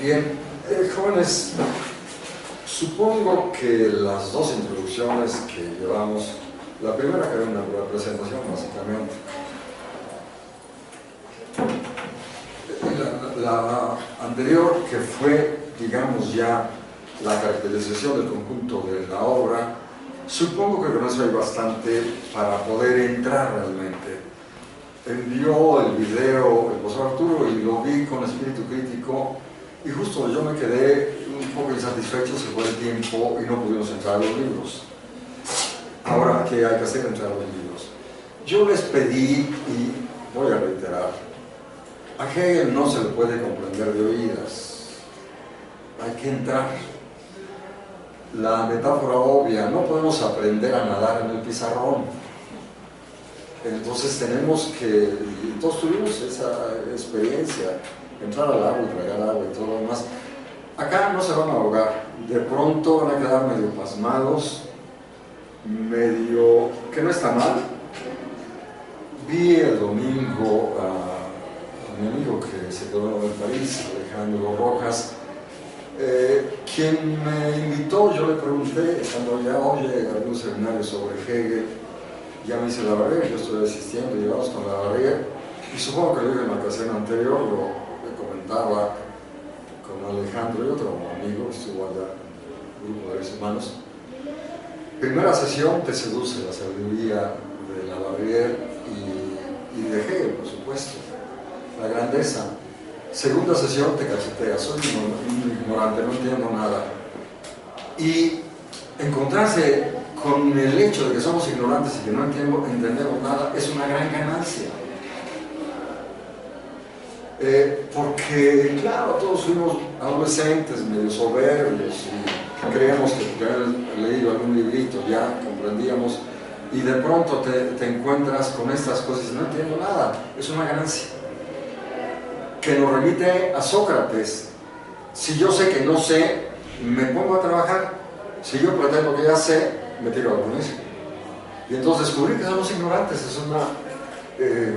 Bien, jóvenes, supongo que las dos introducciones que llevamos, la primera que era una presentación básicamente, la anterior que fue, digamos ya, la caracterización del conjunto de la obra, supongo que con eso hay bastante para poder entrar realmente. Envió el video el profesor Arturo y lo vi con espíritu crítico y justo yo me quedé un poco insatisfecho, se fue el tiempo y no pudimos entrar a los libros. Ahora, ¿qué hay que hacer? Entrar a los libros. Yo les pedí, y voy a reiterar, a Hegel no se le puede comprender de oídas, hay que entrar. La metáfora obvia, no podemos aprender a nadar en el pizarrón. Entonces tenemos que, y todos tuvimos esa experiencia, entrar al agua y tragar agua y todo lo demás. Acá no se van a ahogar, de pronto van a quedar medio pasmados, medio, que no está mal. Vi el domingo a mi amigo que se quedó en París, Alejandro Rojas, quien me invitó. Yo le pregunté, cuando ya oye algún seminario sobre Hegel, ya me dice Labarrière, yo estoy asistiendo, llegamos con Labarrière, y supongo que lo dije en la ocasión anterior, le comentaba con Alejandro y otro amigo que estuvo allá, un grupo de derechos humanos. Primera sesión te seduce la sabiduría de Labarrière y de Hegel, por supuesto, la grandeza. Segunda sesión te cachetea, soy un ignorante, no entiendo nada. Y encontrarse con el hecho de que somos ignorantes y que no entendemos nada es una gran ganancia. Porque, claro, todos fuimos adolescentes, medio soberbios, y creíamos que por haber leído algún librito ya comprendíamos, y de pronto te encuentras con estas cosas y no entiendo nada. Es una ganancia que nos remite a Sócrates. Si yo sé que no sé, me pongo a trabajar. Si yo pretendo que ya sé, me tiro a dormir. Y entonces descubrir que somos ignorantes es una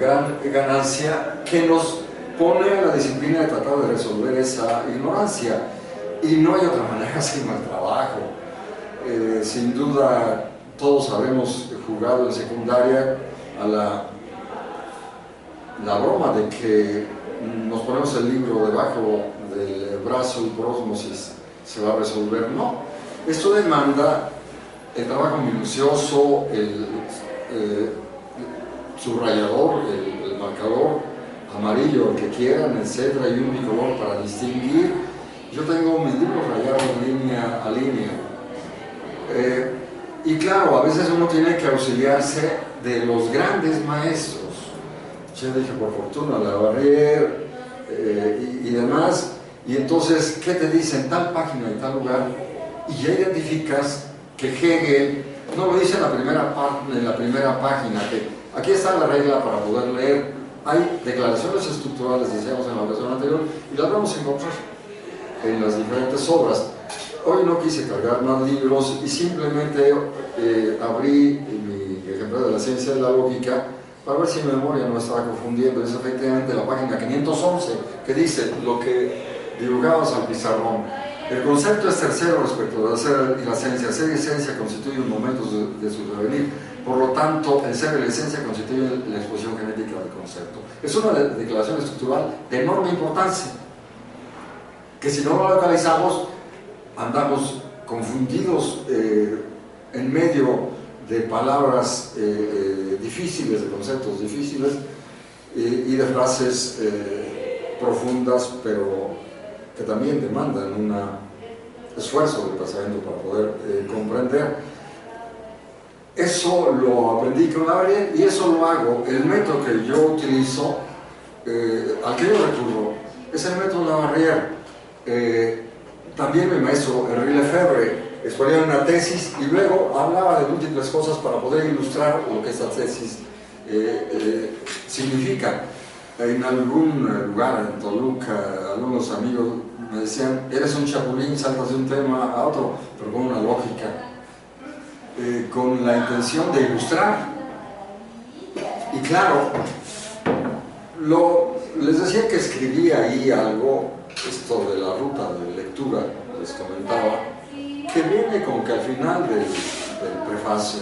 gran ganancia que nos pone a la disciplina de tratar de resolver esa ignorancia. Y no hay otra manera sino el trabajo. Sin duda, todos habremos jugado en secundaria a la broma de que nos ponemos el libro debajo del brazo y por ósmosis se va a resolver. No, esto demanda el trabajo minucioso, el subrayador, el marcador amarillo, el que quieran, etcétera, y un bicolor para distinguir. Yo tengo mis libros rayados línea a línea. Y claro, a veces uno tiene que auxiliarse de los grandes maestros. Yo dije, por fortuna, Labarrière y demás. Y entonces, ¿qué te dicen? Tal página en tal lugar. Y ya identificas que Hegel no lo dice en la primera página, que aquí está la regla para poder leer. Hay declaraciones estructurales, decíamos en la versión anterior, y las vamos a encontrar en las diferentes obras. Hoy no quise cargar más libros y simplemente abrí mi ejemplar de la ciencia de la lógica para ver si mi memoria no estaba confundiendo. Es efectivamente la página 511 que dice lo que dibujabas al pizarrón. El concepto es tercero respecto del ser y la esencia. Ser y esencia constituyen momentos de su devenir. Por lo tanto, el ser y la esencia constituyen la exposición genética del concepto. Es una declaración estructural de enorme importancia, que si no lo localizamos, andamos confundidos en medio de palabras difíciles, de conceptos difíciles y de frases profundas, pero que también demandan un esfuerzo de pensamiento para poder comprender. Eso lo aprendí con Labarrière y eso lo hago. El método que yo utilizo, al que yo recurro, es el método Labarrière. También mi maestro Henri Lefebvre exponía una tesis y luego hablaba de múltiples cosas para poder ilustrar lo que esta tesis significa. En algún lugar, en Toluca, algunos amigos me decían, eres un chapulín, saltas de un tema a otro, pero con una lógica, con la intención de ilustrar. Y claro, les decía que escribí ahí algo esto de la ruta de lectura, les comentaba, que viene como que al final del prefacio.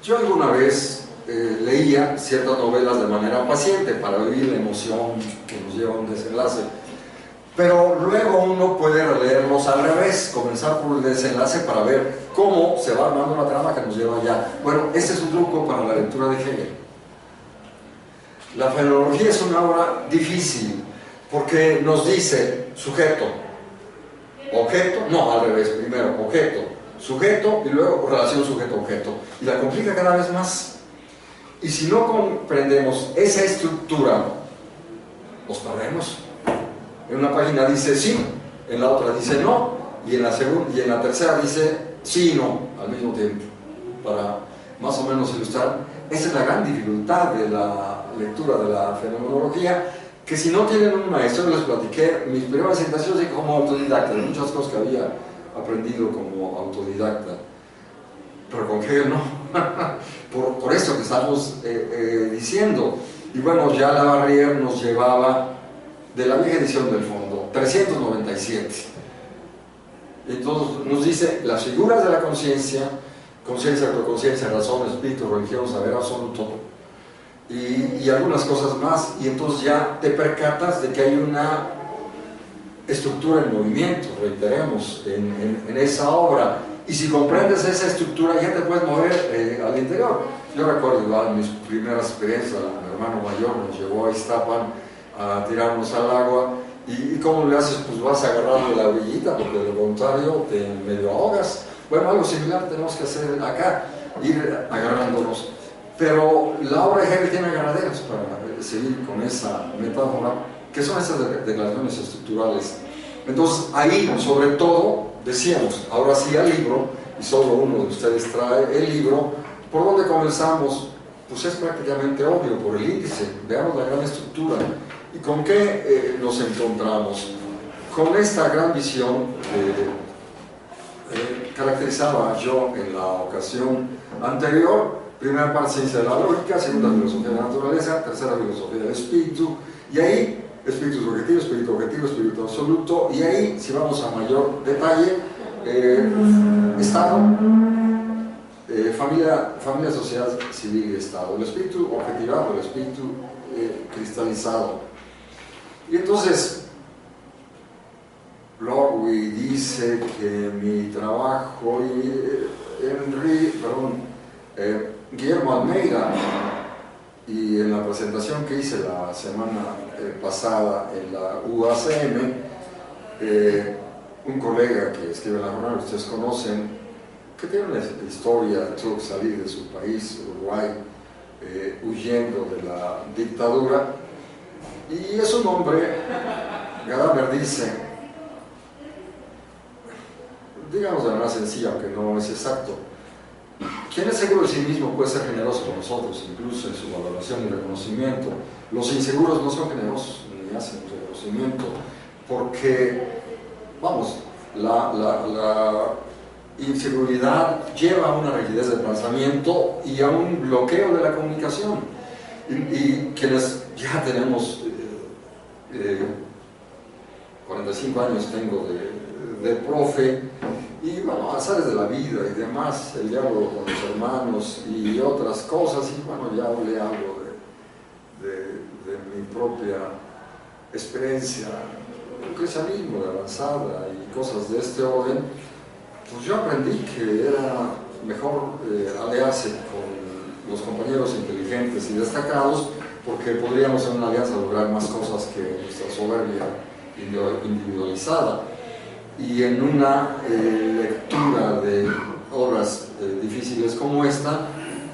Yo alguna vez leía ciertas novelas de manera paciente para vivir la emoción que nos lleva a un desenlace, pero luego uno puede leerlos al revés, comenzar por el desenlace para ver cómo se va armando la trama que nos lleva allá. Bueno, este es un truco para la lectura de Hegel. La fenomenología es una obra difícil porque nos dice sujeto, objeto, no, al revés, primero objeto, sujeto y luego relación sujeto-objeto, y la complica cada vez más. Y si no comprendemos esa estructura, nos perdemos. En una página dice sí, en la otra dice no, y en la segunda y en la tercera dice sí y no al mismo tiempo, para más o menos ilustrar. Esa es la gran dificultad de la lectura de la fenomenología, que si no tienen un maestro, les platiqué mis primeras presentaciones como autodidacta, de muchas cosas que había aprendido como autodidacta, pero con Hegel no, por esto que estamos diciendo. Y bueno, ya Labarrière nos llevaba de la vieja edición del fondo, 397. Entonces nos dice las figuras de la conciencia, conciencia, autoconciencia, razón, espíritu, religión, saber absoluto, y algunas cosas más, y entonces ya te percatas de que hay una estructura en movimiento, reiteremos, en esa obra, y si comprendes esa estructura ya te puedes mover al interior. Yo recuerdo igual mis primeras experiencias, mi hermano mayor nos llevó a Iztapan a tirarnos al agua, y ¿cómo le haces? Pues vas agarrando la orillita, porque de lo contrario te medio ahogas. Bueno, algo similar tenemos que hacer acá, ir agarrándonos. Pero la obra de Hegel tiene agarraderas, para seguir con esa metáfora, que son esas declaraciones estructurales. Entonces ahí, sobre todo, decíamos, ahora sí al libro, y solo uno de ustedes trae el libro. ¿Por dónde comenzamos? Pues es prácticamente obvio, por el índice. Veamos la gran estructura. ¿Y con qué nos encontramos? Con esta gran visión caracterizaba yo en la ocasión anterior. Primera parte, ciencia de la lógica; segunda, filosofía de la naturaleza; tercera, filosofía del espíritu, y ahí espíritu subjetivo, espíritu objetivo, espíritu absoluto, y ahí, si vamos a mayor detalle, Estado, familia, sociedad civil y Estado, el espíritu objetivado, el espíritu cristalizado. Y entonces Lorwi dice que mi trabajo, Guillermo Almeida, y en la presentación que hice la semana pasada en la UACM, un colega que escribe en la jornada, ustedes conocen, que tiene una historia, tuvo que salir de su país, Uruguay, huyendo de la dictadura, y es un hombre, Gadamer dice, digamos de manera sencilla, aunque no es exacto, quien es seguro de sí mismo puede ser generoso con nosotros, incluso en su valoración y reconocimiento. Los inseguros no son generosos ni hacen reconocimiento, porque, vamos, la inseguridad lleva a una rigidez de pensamiento y a un bloqueo de la comunicación. Y quienes ya tenemos 45 años tengo de profe, y bueno, azares de la vida y demás, el diálogo con los hermanos y otras cosas, y bueno, ya le hablo de mi propia experiencia, el cristianismo de avanzada y cosas de este orden. Pues yo aprendí que era mejor aliarse con los compañeros inteligentes y destacados, porque podríamos en una alianza lograr más cosas que nuestra soberbia individualizada. Y en una lectura de obras difíciles como esta,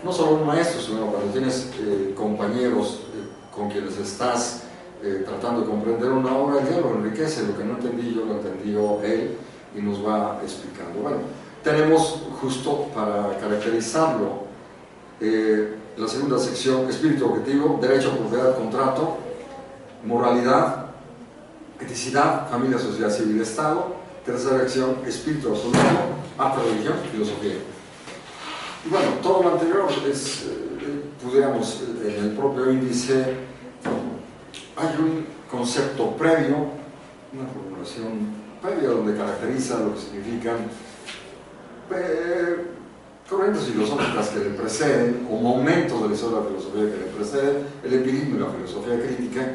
no solo un maestro, sino cuando tienes compañeros con quienes estás tratando de comprender una obra, ya lo enriquece. Lo que no entendí yo, lo entendió él y nos va explicando. Bueno, tenemos justo para caracterizarlo la segunda sección: espíritu objetivo, derecho, propiedad, contrato, moralidad, eticidad, familia, sociedad civil, Estado. Tercera sección: espíritu absoluto, arte, religión, filosofía. Y bueno, todo lo anterior es, pudiéramos en el propio índice hay un concepto previo, una formulación previa donde caracteriza lo que significan corrientes filosóficas que le preceden, o momentos de la historia de la filosofía que le preceden, el empirismo y la filosofía crítica,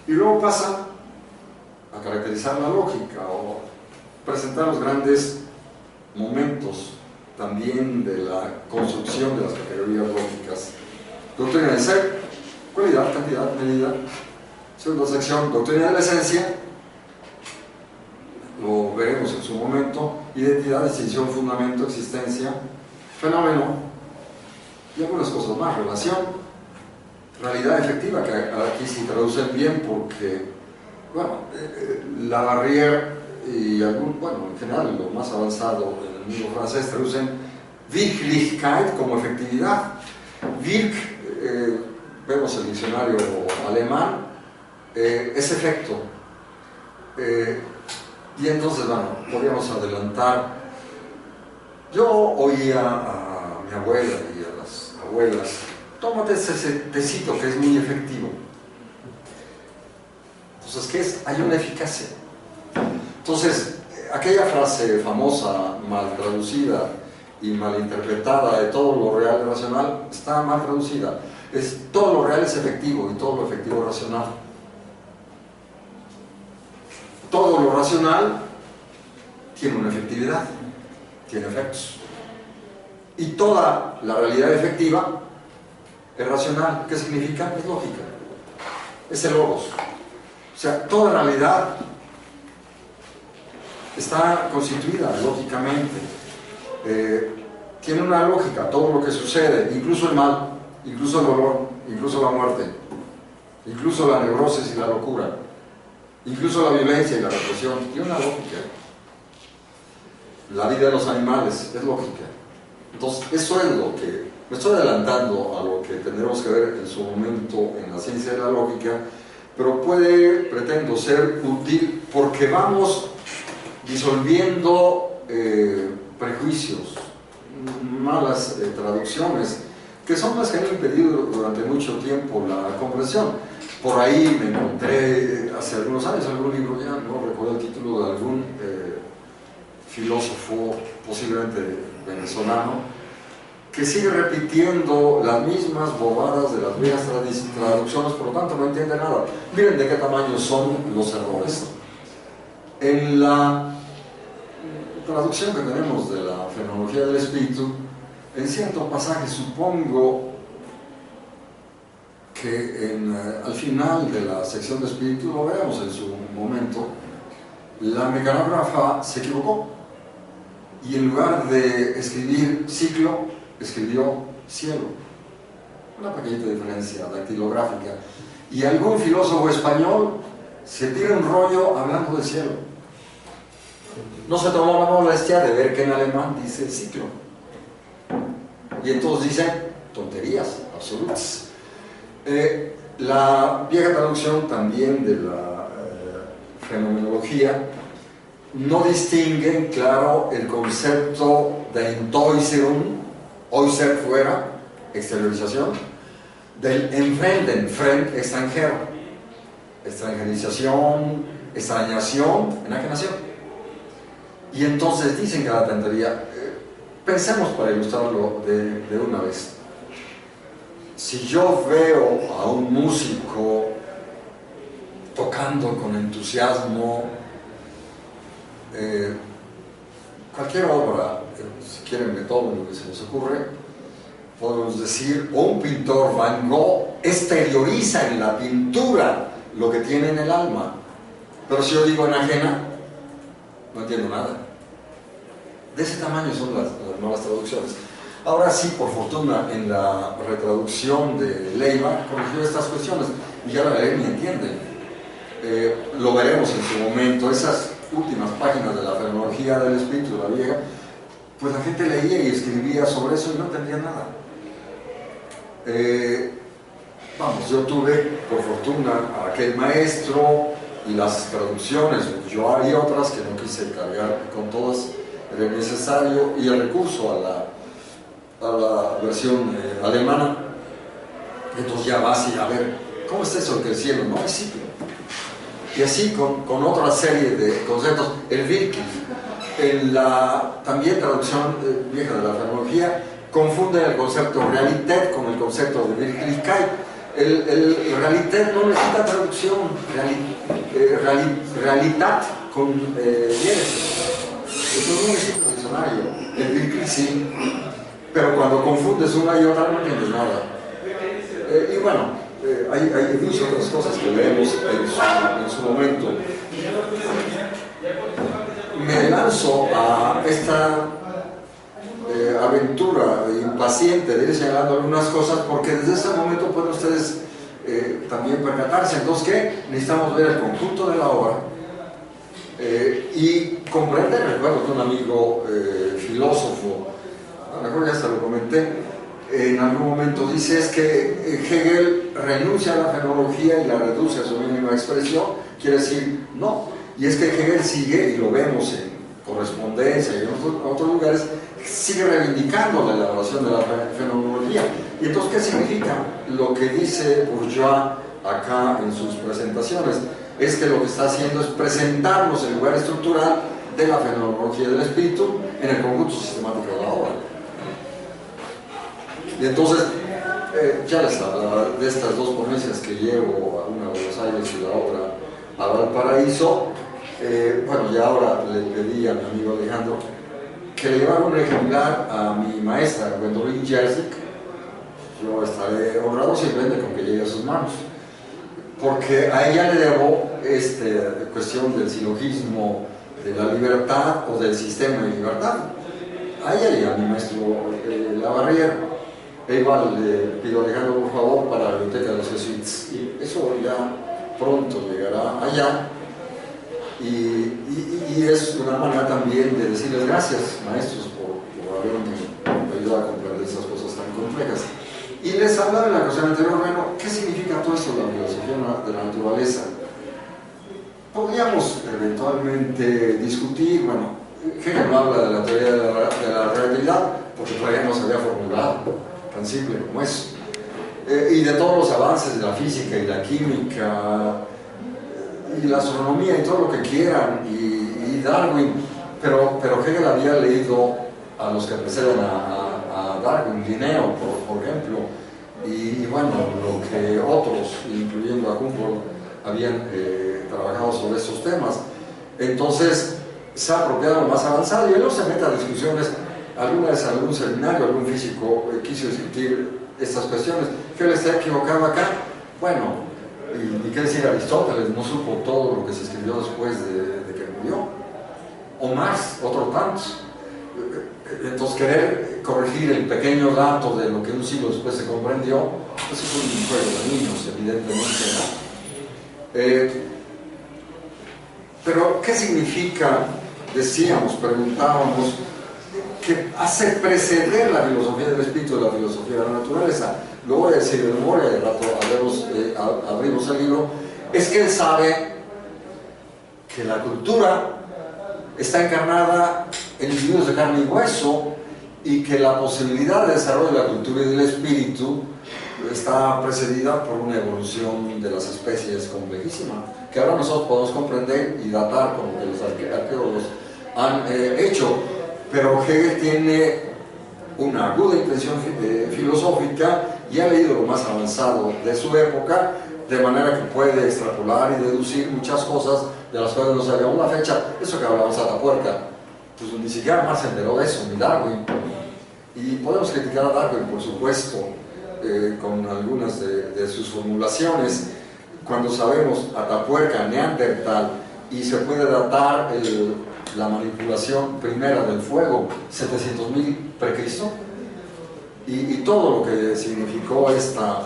y luego pasa a caracterizar la lógica o presentar los grandes momentos también de la construcción de las categorías lógicas. Doctrina del ser, cualidad, cantidad, medida. Segunda sección, doctrina de la esencia, lo veremos en su momento. Identidad, distinción, fundamento, existencia, fenómeno y algunas cosas más. Relación, realidad efectiva, que aquí se traducen bien porque, bueno, Labarrière y bueno, en general lo más avanzado en el mundo francés traducen Wirklichkeit como efectividad. Wirk, vemos el diccionario alemán, es efecto. Y entonces, bueno, podríamos adelantar. Yo oía a mi abuela y a las abuelas: tómate ese tecito que es muy efectivo. Entonces, ¿qué es? Hay una eficacia. Entonces, aquella frase famosa, mal traducida y mal interpretada, de todo lo real y racional, está mal traducida. Es todo lo real es efectivo y todo lo efectivo es racional. Todo lo racional tiene una efectividad, tiene efectos. Y toda la realidad efectiva es racional. ¿Qué significa? Es lógica. Es el logos. O sea, toda realidad está constituida lógicamente. Tiene una lógica, todo lo que sucede, incluso el mal, incluso el dolor, incluso la muerte, incluso la neurosis y la locura, incluso la violencia y la represión, tiene una lógica. La vida de los animales es lógica. Entonces, eso es lo que... Me estoy adelantando a lo que tendremos que ver en su momento en la ciencia de la lógica, pero pretendo ser útil porque vamos disolviendo prejuicios, malas traducciones, que son las que han impedido durante mucho tiempo la comprensión. Por ahí me encontré hace algunos años algún libro, ya no recuerdo el título, de algún filósofo, posiblemente venezolano, que sigue repitiendo las mismas bobadas de las viejas traducciones, por lo tanto no entiende nada. Miren de qué tamaño son los errores. En la traducción que tenemos de la fenomenología del espíritu, en cierto pasaje, supongo que al final de la sección de espíritu, lo veremos en su momento, la mecanógrafa se equivocó y en lugar de escribir ciclo, escribió cielo. Una pequeñita diferencia dactilográfica. Y algún filósofo español se tira un rollo hablando del cielo. No se tomó la molestia de ver que en alemán dice ciclo. Y entonces dicen tonterías absolutas. La vieja traducción también de la fenomenología no distingue, claro, el concepto de Entäußerung, äußer fuera, exteriorización, del Entfremden, friend, extranjero, extranjerización, extrañación, enajenación. Y entonces dicen cada tontería. Pensemos para ilustrarlo de una vez. Si yo veo a un músico tocando con entusiasmo cualquier obra, si quieren Beethoven, lo que se les ocurre, podemos decir, o un pintor, Van Gogh, exterioriza en la pintura lo que tiene en el alma. Pero si yo digo enajena, no entiendo nada. De ese tamaño son las nuevas traducciones. Ahora sí, por fortuna, en la retraducción de Leiva corrigió estas cuestiones y ya la leen y entienden. Lo veremos en su momento. Esas últimas páginas de la fenomenología del espíritu de la vieja, pues la gente leía y escribía sobre eso y no entendía nada. Vamos, yo tuve, por fortuna, a aquel maestro y las traducciones. Yo había otras que no quise cargar con todas. Era necesario, y el recurso a la versión alemana. Entonces ya vas y a ver ¿cómo está eso que el cielo no es ciclo? Y así con otra serie de conceptos. El Wycliffe, en la también traducción vieja de la fenomenología, confunde el concepto realité con el concepto de Wirklichkeit. El realité no necesita traducción, realidad con eso no necesita diccionario. El Wycliffe sí, pero cuando confundes una y otra no entiendes nada. Y bueno, hay muchas otras cosas que leemos en su momento. Me lanzo a esta aventura impaciente de ir señalando algunas cosas, porque desde ese momento pueden ustedes también percatarse. Entonces, ¿qué? Necesitamos ver el conjunto de la obra y comprender. Recuerdo que un amigo filósofo, a lo mejor ya hasta lo comenté, en algún momento dice es que Hegel renuncia a la fenomenología y la reduce a su mínima expresión. Quiere decir, no. Y es que Hegel sigue, y lo vemos en correspondencia y en otros lugares, sigue reivindicando la elaboración de la fenomenología. Y entonces, ¿qué significa? Lo que dice Bourgeois acá en sus presentaciones es que lo que está haciendo es presentarnos el lugar estructural de la fenomenología del espíritu en el conjunto sistemático de la obra. Y entonces, ya les hablaba de estas dos ponencias que llevo, una a Buenos Aires y la otra a Valparaíso. Bueno, ya ahora le pedí a mi amigo Alejandro que le llevara un ejemplar a mi maestra, Gwendolyn Jerzyk. Yo estaré honrado simplemente con que llegue a sus manos, porque a ella le debo esta cuestión del silogismo de la libertad o del sistema de libertad. A ella y a mi maestro Lavarrière. Igual le pido a Alejandro, por favor, para la biblioteca de los jesuitas, y eso ya pronto llegará allá. Y es una manera también de decirles gracias, maestros, por haberme ayudado a comprender esas cosas tan complejas. Y les hablaba en la ocasión anterior, bueno, ¿qué significa todo esto de la filosofía de la naturaleza? Podríamos eventualmente discutir, bueno, Hegel no habla de la teoría de la relatividad, porque todavía no se había formulado, tan simple como eso. Y de todos los avances de la física y la química, y la astronomía y todo lo que quieran, y Darwin, pero Hegel había leído a los que preceden a Darwin, Linneo, por ejemplo, y bueno, lo que otros, incluyendo a Humboldt, habían trabajado sobre estos temas. Entonces se ha apropiado lo más avanzado, y él no se mete a discusiones. Alguna vez en algún seminario algún físico quiso discutir estas cuestiones. ¿Hegel está equivocado acá? Bueno, y qué decir, Aristóteles no supo todo lo que se escribió después de que murió, o más, otros tantos. Entonces, querer corregir el pequeño dato de lo que un siglo después se comprendió, eso fue un juego de niños, evidentemente, ¿no? Pero, ¿qué significa? Decíamos, preguntábamos, que hace preceder la filosofía del espíritu de la filosofía de la naturaleza. Lo voy a decir de memoria, de rato abrimos el libro. Es que él sabe que la cultura está encarnada en individuos de carne y hueso, y que la posibilidad de desarrollo de la cultura y del espíritu está precedida por una evolución de las especies complejísima, que ahora nosotros podemos comprender y datar como que los arqueólogos han hecho. Pero Hegel tiene una aguda intención filosófica y ha leído lo más avanzado de su época, de manera que puede extrapolar y deducir muchas cosas de las cuales no sabíamos la fecha. Eso que hablábamos Atapuerca, pues ni siquiera Marx se enteró de eso, ni Darwin. Y podemos criticar a Darwin, por supuesto, con algunas de sus formulaciones, cuando sabemos Atapuerca, Neandertal, y se puede datar la manipulación primera del fuego, 700.000 precristo, y todo lo que significó esta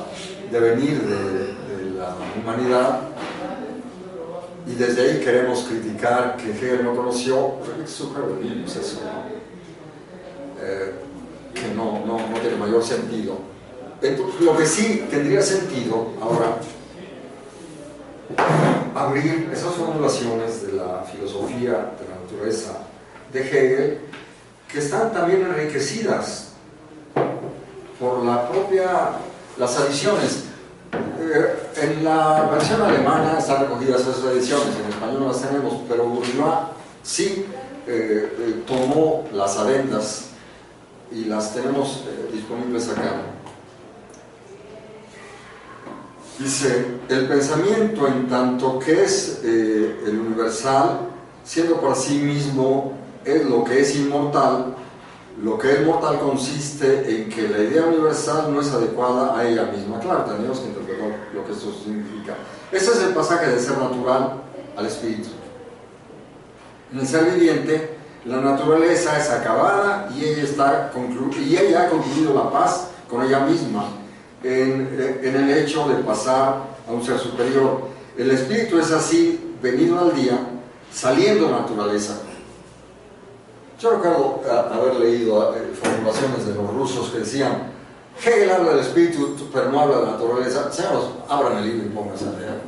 devenir de la humanidad. Y desde ahí queremos criticar que Hegel no conoció, es un juego de niños eso, que no tiene mayor sentido. Entonces, lo que sí tendría sentido ahora, abrir esas formulaciones de la filosofía de la naturaleza de Hegel, que están también enriquecidas por las adiciones. En la versión alemana están recogidas esas ediciones, en español no las tenemos, pero Bourgeois sí tomó las adendas y las tenemos disponibles acá. Dice, el pensamiento en tanto que es el universal, siendo para sí mismo es lo que es inmortal. Lo que es mortal consiste en que la idea universal no es adecuada a ella misma. Claro, tenemos que interpretar lo que esto significa. Este es el pasaje del ser natural al espíritu. En el ser viviente, la naturaleza es acabada y ella ha concluido la paz con ella misma en el hecho de pasar a un ser superior. El espíritu es así, venido al día, saliendo de la naturaleza. Yo recuerdo haber leído formulaciones de los rusos que decían: Hegel habla del espíritu, pero no habla de la naturaleza. Señores, abran el libro y pónganse a leer.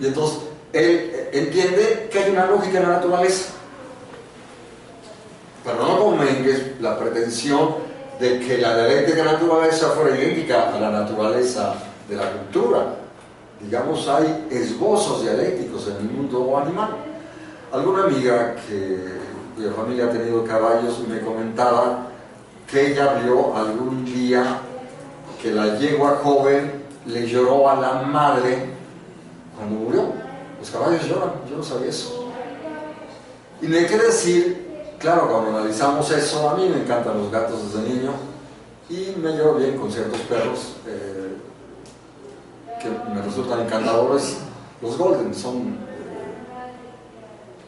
Y entonces él entiende que hay una lógica en la naturaleza, pero no con Menges la pretensión de que la dialéctica de la naturaleza fuera idéntica a la naturaleza de la cultura. Digamos, hay esbozos dialécticos en el mundo animal. Alguna amiga cuya familia ha tenido caballos me comentaba que ella vio algún día que la yegua joven le lloró a la madre cuando murió. Los caballos lloran, yo no sabía eso. Y me hay que decir, claro, cuando analizamos eso, a mí me encantan los gatos desde niño y me llevo bien con ciertos perros que me resultan encantadores. Los golden son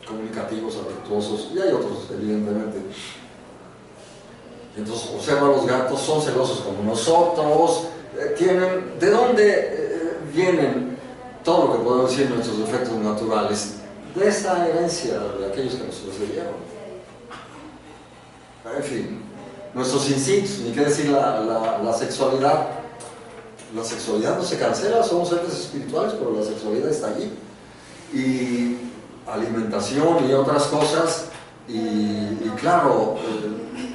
comunicativos, afectuosos, y hay otros, evidentemente. Entonces observa a los gatos, son celosos como nosotros, tienen, ¿de dónde vienen todo lo que podemos decir nuestros efectos naturales? De esa herencia de aquellos que nos sucedieron. En fin, nuestros instintos, ni qué decir la sexualidad. La sexualidad no se cancela, somos seres espirituales, pero la sexualidad está allí. Y alimentación y otras cosas, y claro,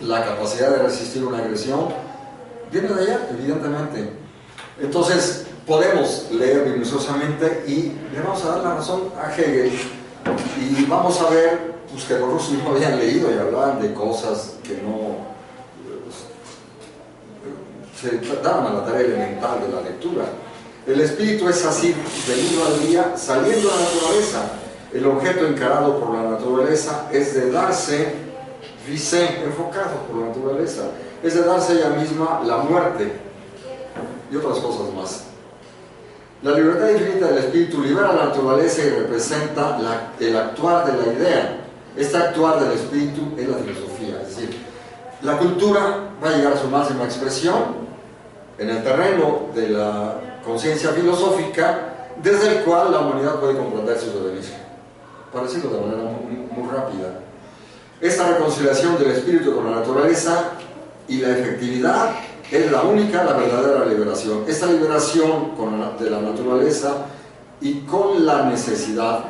la capacidad de resistir una agresión viene de allá, evidentemente. Entonces podemos leer minuciosamente y le vamos a dar la razón a Hegel, y vamos a ver pues, que los rusos no habían leído y hablaban de cosas que no se daban a la tarea elemental de la lectura. El espíritu es así, venido al día, saliendo de la naturaleza. El objeto encarado por la naturaleza es de darse, enfocado por la naturaleza, es de darse ella misma la muerte y otras cosas más. La libertad infinita del espíritu libera la naturaleza y representa el actuar de la idea. Este actuar del espíritu es la filosofía, es decir, la cultura va a llegar a su máxima expresión en el terreno de la conciencia filosófica, desde el cual la humanidad puede comprender sus deberes. Para decirlo de manera muy rápida, esta reconciliación del espíritu con la naturaleza y la efectividad es la única, la verdadera liberación. Esta liberación de la naturaleza y con la necesidad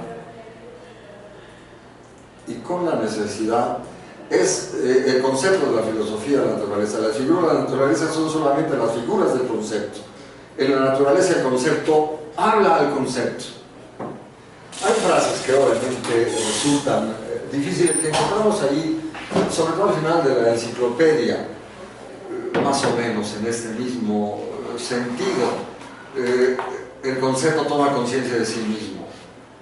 es el concepto de la filosofía de la naturaleza. Las figuras de la naturaleza son solamente las figuras del concepto. En la naturaleza el concepto habla al concepto. Hay frases que obviamente resultan difíciles, que encontramos ahí, sobre todo al final de la enciclopedia, más o menos en este mismo sentido. El concepto toma conciencia de sí mismo,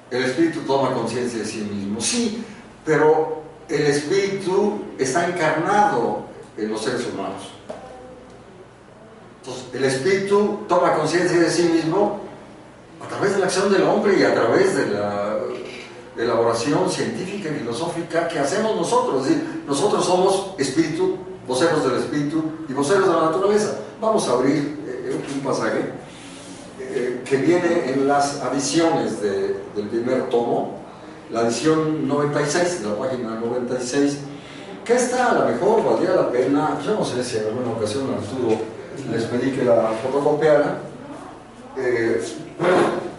el espíritu toma conciencia de sí mismo, sí, pero el espíritu está encarnado en los seres humanos. Entonces, el espíritu toma conciencia de sí mismo a través de la acción del hombre y a través de la elaboración científica y filosófica que hacemos nosotros. Es decir, nosotros somos espíritu, voceros del espíritu y voceros de la naturaleza. Vamos a abrir un pasaje que viene en las adiciones del primer tomo, la edición 96, de la página 96, que esta a lo mejor valdría la pena. Yo no sé si en alguna ocasión Arturo les pedí que la fotocopiara,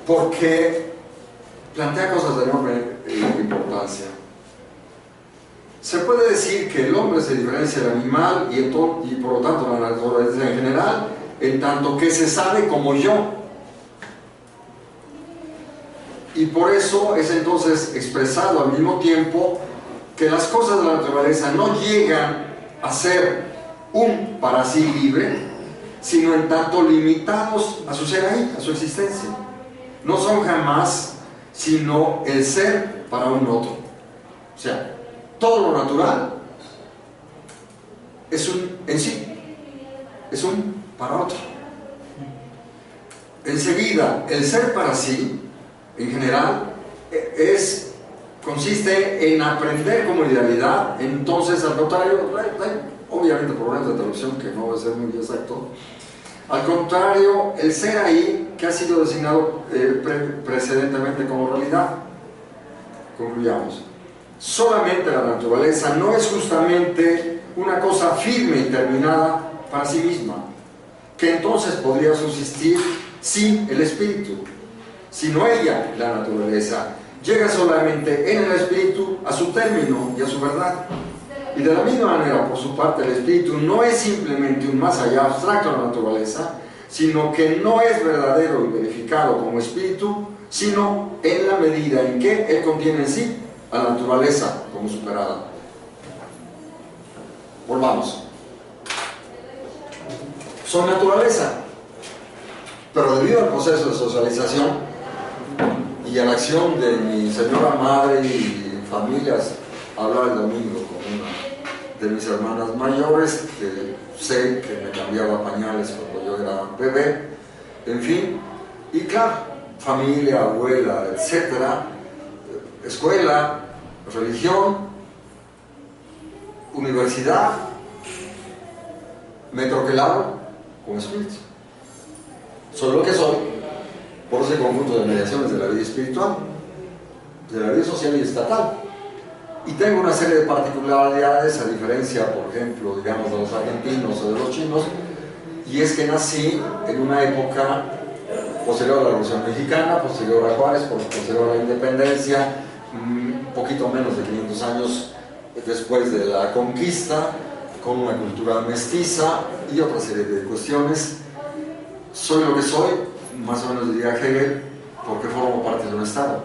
porque plantea cosas de enorme importancia. Se puede decir que el hombre se diferencia del animal y por lo tanto la naturaleza en general en tanto que se sabe como yo. Y por eso es entonces expresado al mismo tiempo que las cosas de la naturaleza no llegan a ser un para sí libre, sino en tanto limitados a su ser ahí, a su existencia. No son jamás sino el ser para un otro. O sea, todo lo natural es un en sí, es un para otro. Enseguida, el ser para sí, en general, consiste en aprender como idealidad. Entonces, al contrario, hay obviamente problemas de traducción que no va a ser muy exacto. Al contrario, el ser ahí, que ha sido designado precedentemente como realidad. Concluyamos. Solamente la naturaleza no es justamente una cosa firme y terminada para sí misma, que entonces podría subsistir sin el espíritu, sino ella, la naturaleza, llega solamente en el espíritu a su término y a su verdad. Y de la misma manera, por su parte, el espíritu no es simplemente un más allá abstracto de la naturaleza, sino que no es verdadero y verificado como espíritu, sino en la medida en que él contiene en sí a la naturaleza como superada. Volvamos. Son naturaleza, pero debido al proceso de socialización y a la acción de mi señora madre y familias, hablaba el domingo con una de mis hermanas mayores, que sé que me cambiaba pañales cuando yo era bebé, en fin, y claro, familia, abuela, etcétera, escuela, religión, universidad, me troquelaron con espíritu. Soy lo que soy por ese conjunto de mediaciones de la vida espiritual, de la vida social y estatal. Y tengo una serie de particularidades, a diferencia, por ejemplo, digamos, de los argentinos o de los chinos, y es que nací en una época posterior a la Revolución Mexicana, posterior a Juárez, posterior a la Independencia, un poquito menos de 500 años después de la conquista, con una cultura mestiza y otra serie de cuestiones. Soy lo que soy, más o menos diría Hegel, porque formo parte de un Estado,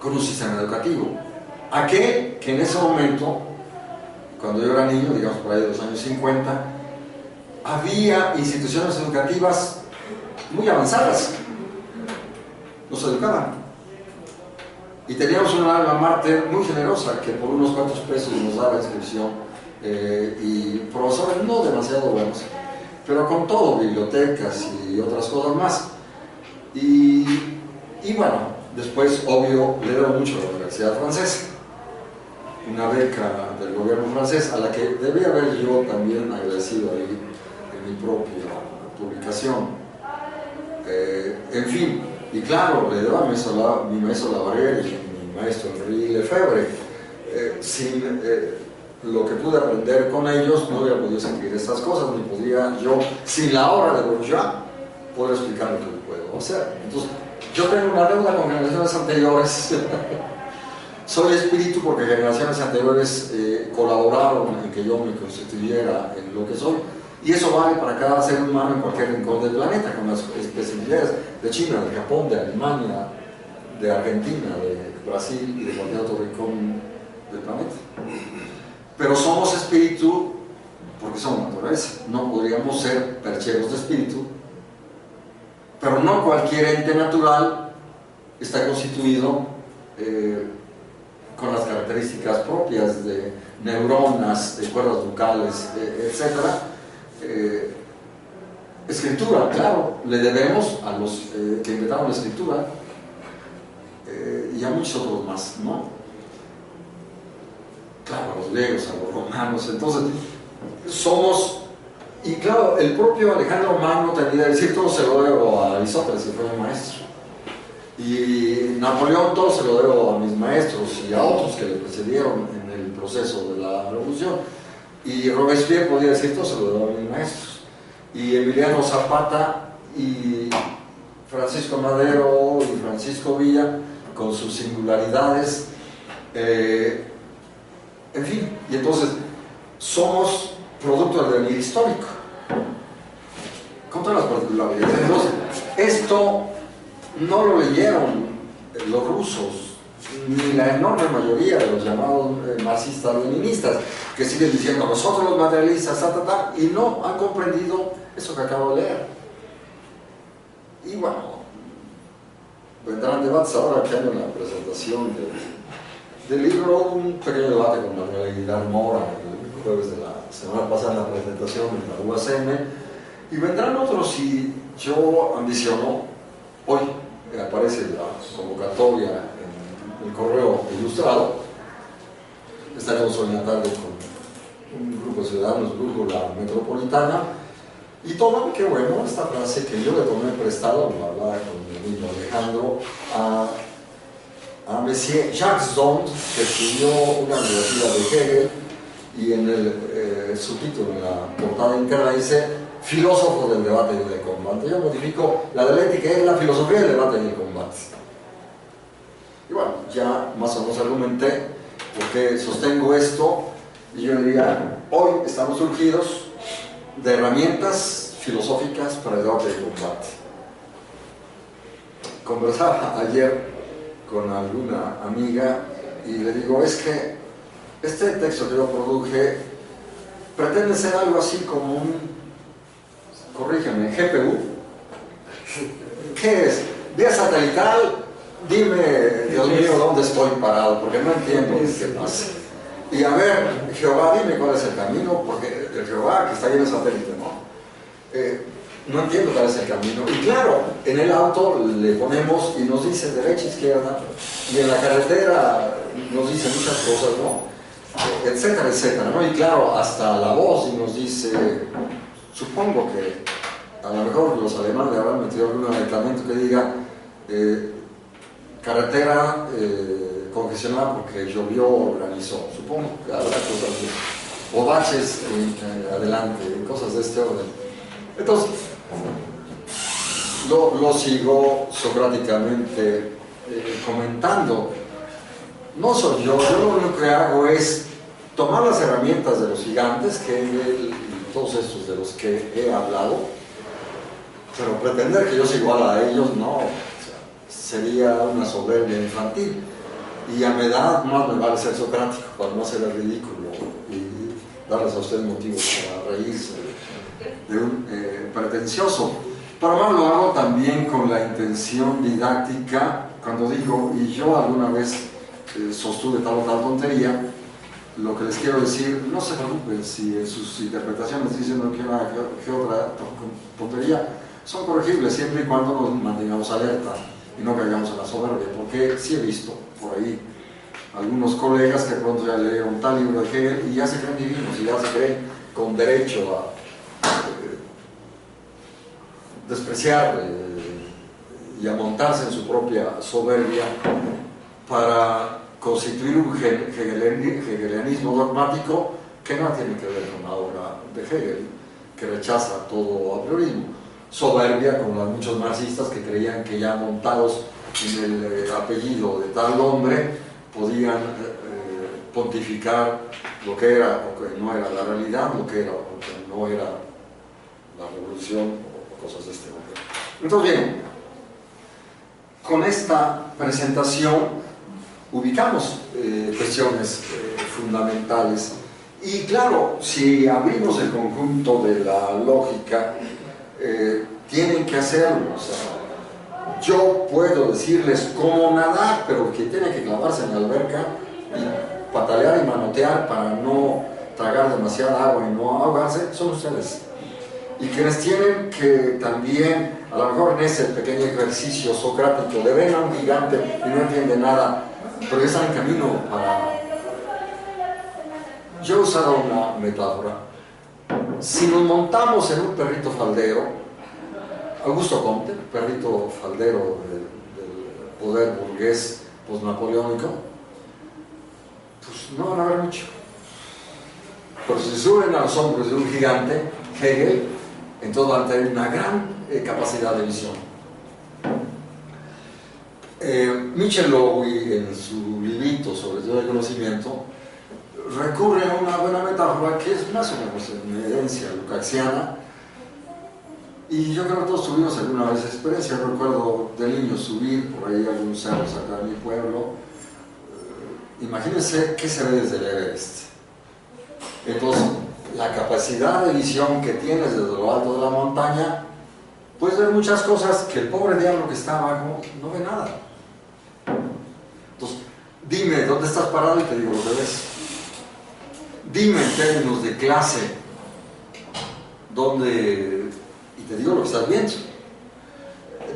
con un sistema educativo. Aquel que en ese momento, cuando yo era niño, digamos por ahí de los años 50, había instituciones educativas muy avanzadas, nos educaban. Y teníamos una alma mater muy generosa que por unos cuantos pesos nos daba inscripción y profesores no demasiado buenos, pero con todo, bibliotecas y otras cosas más. Y bueno, después, obvio, le debo mucho a la Universidad Francesa, una beca del gobierno francés a la que debía haber yo también agradecido ahí en mi propia publicación. En fin, y claro, le debo a mi maestro Lavarier y mi maestro Henri Lefebvre. Sin lo que pude aprender con ellos, no hubiera podido escribir estas cosas, ni podría yo, sin la obra de Bourdieu, poder explicar lo que puedo hacer. Entonces, yo tengo una deuda con generaciones anteriores. Soy espíritu porque generaciones anteriores colaboraron en que yo me constituyera en lo que soy, y eso vale para cada ser humano en cualquier rincón del planeta, con las especificidades de China, de Japón, de Alemania, de Argentina, de Brasil y de cualquier otro rincón del planeta. Pero somos espíritu porque somos naturaleza. No podríamos ser percheros de espíritu, pero no cualquier ente natural está constituido con las características propias de neuronas, de cuerdas vocales, etc. Escritura, claro, le debemos a los que inventaron la escritura y a muchos otros más, ¿no? Claro, a los griegos, a los romanos. Entonces, somos, y claro, el propio Alejandro Magno tendría que decir, todo se lo debo a Aristóteles, que fue mi maestro. Y Napoleón, todo se lo debo a mis maestros y a otros que le precedieron en el proceso de la revolución. Y Robespierre podría decir, todo se lo debo a mis maestros. Y Emiliano Zapata y Francisco Madero y Francisco Villa, con sus singularidades, en fin, y entonces somos producto del devenir histórico. esto no lo leyeron los rusos, ni la enorme mayoría de los llamados marxistas-leninistas, que siguen diciendo nosotros los materialistas, y no han comprendido eso que acabo de leer. Y bueno, vendrán debates ahora que hay en la presentación del libro, un pequeño debate con Manuel Aguilar Mora el jueves de la semana pasada en la presentación en la UACM, y vendrán otros, y yo ambiciono, hoy aparece la convocatoria en el correo ilustrado, estaremos hoy en la tarde con un grupo de ciudadanos, Brújula Metropolitana, y toman, qué bueno, esta frase que yo le tomé prestado, lo hablaba con mi amigo Alejandro, a Monsieur Jacques Dont, que escribió una biografía de Hegel, y en el subtítulo, en la portada interna, dice filósofo del debate y del combate. Yo modifico, la dialéctica es la filosofía del debate y el combate. Y bueno, ya más o menos argumenté por qué sostengo esto, y yo diría, hoy estamos surgidos de herramientas filosóficas para el debate y el combate. Conversaba ayer con alguna amiga y le digo, es que este texto que yo produje pretende ser algo así como un, corrígeme, GPU. ¿Qué es? Vía satelital, dime, Dios mío, dónde estoy parado, porque no entiendo qué pasa. Y a ver, Jehová, dime cuál es el camino, porque el Jehová que está ahí en el satélite, ¿no? No entiendo cuál es el camino. Y claro, en el auto le ponemos y nos dice derecha, izquierda, y en la carretera nos dice muchas cosas, ¿no? Etcétera, etcétera, ¿no? Y claro, hasta la voz y nos dice, supongo que a lo mejor los alemanes habrán metido algún reglamento que diga carretera congestionada porque llovió o granizó, supongo que habrá cosas así, o baches adelante, cosas de este orden. Entonces, lo sigo socráticamente comentando. No soy yo lo único que hago es tomar las herramientas de los gigantes, que y todos estos de los que he hablado, pero pretender que yo sea igual a ellos, no, o sea, sería una soberbia infantil. Y a mi edad más me vale ser socrático para no hacer el ridículo y darles a ustedes motivos para reírse de un pretencioso. Pero más lo hago también con la intención didáctica, cuando digo, y yo alguna vez sostuve tal o tal tontería, lo que les quiero decir, no se preocupen si en sus interpretaciones dicen que otra tontería, son corregibles siempre y cuando nos mantengamos alerta y no caigamos en la soberbia, porque sí he visto por ahí algunos colegas que pronto ya leyeron tal libro de Hegel y ya se creen divinos y ya se creen con derecho a despreciar y a montarse en su propia soberbia para constituir un hegelianismo dogmático que no tiene que ver con la obra de Hegel, que rechaza todo a priorismo. Soberbia, como los muchos marxistas que creían que ya montados en el apellido de tal hombre podían pontificar lo que era o que no era la realidad, lo que era o que no era la revolución o cosas de este orden. Entonces, bien, con esta presentación ubicamos cuestiones fundamentales y claro, si abrimos el conjunto de la lógica, tienen que hacerlo. O sea, yo puedo decirles cómo nadar, pero que tiene que clavarse en la alberca y patalear y manotear para no tragar demasiada agua y no ahogarse, son ustedes. Y quienes tienen que también, a lo mejor en ese pequeño ejercicio socrático, le ven a un gigante y no entienden nada, pero ya están en camino para... Yo he usado una metáfora. Si nos montamos en un perrito faldero, Augusto Comte, perrito faldero del poder burgués postnapoleónico, pues no van a ver mucho. Pero si suben a los hombros de un gigante, Hegel, entonces van a tener una gran capacidad de visión. Michel Lowy, en su librito sobre teoría del conocimiento, recurre a una buena metáfora que es más o menos en herencia lukácsiana, Y yo creo que todos tuvimos alguna vez experiencia. Recuerdo de niño subir por ahí algunos cerros acá en mi pueblo. Imagínense qué se ve desde el Everest. Entonces, la capacidad de visión que tienes desde lo alto de la montaña, puedes ver muchas cosas que el pobre diablo que está abajo no ve nada. Entonces, dime dónde estás parado y te digo lo que ves. Dime en términos de clase, dónde, y te digo lo que estás viendo.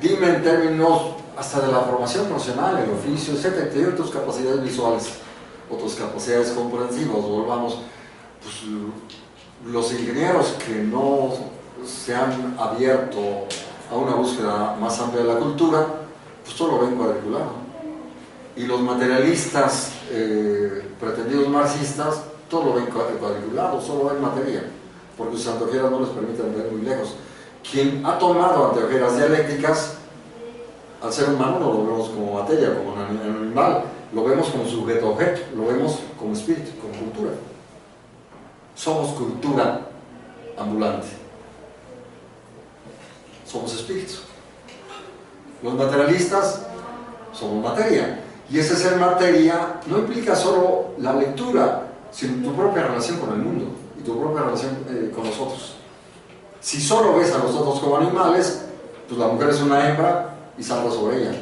Dime en términos hasta de la formación profesional, el oficio, etc. Te digo tus capacidades visuales o tus capacidades comprensivas. Volvamos, pues, los ingenieros que no se han abierto a una búsqueda más amplia de la cultura, pues todo lo ven cuadriculado. Y los materialistas pretendidos marxistas, todo lo ven cuadriculado, solo ven materia, porque sus anteojeras no les permiten ver muy lejos. Quien ha tomado anteojeras dialécticas, al ser humano no lo vemos como materia, como un animal, lo vemos como sujeto-objeto, lo vemos como espíritu, como cultura. Somos cultura ambulante. Somos espíritu. Los materialistas somos materia. Y ese ser materia no implica solo la lectura, sino tu propia relación con el mundo y tu propia relación con los otros. Si solo ves a los otros como animales, pues la mujer es una hembra y salta sobre ella.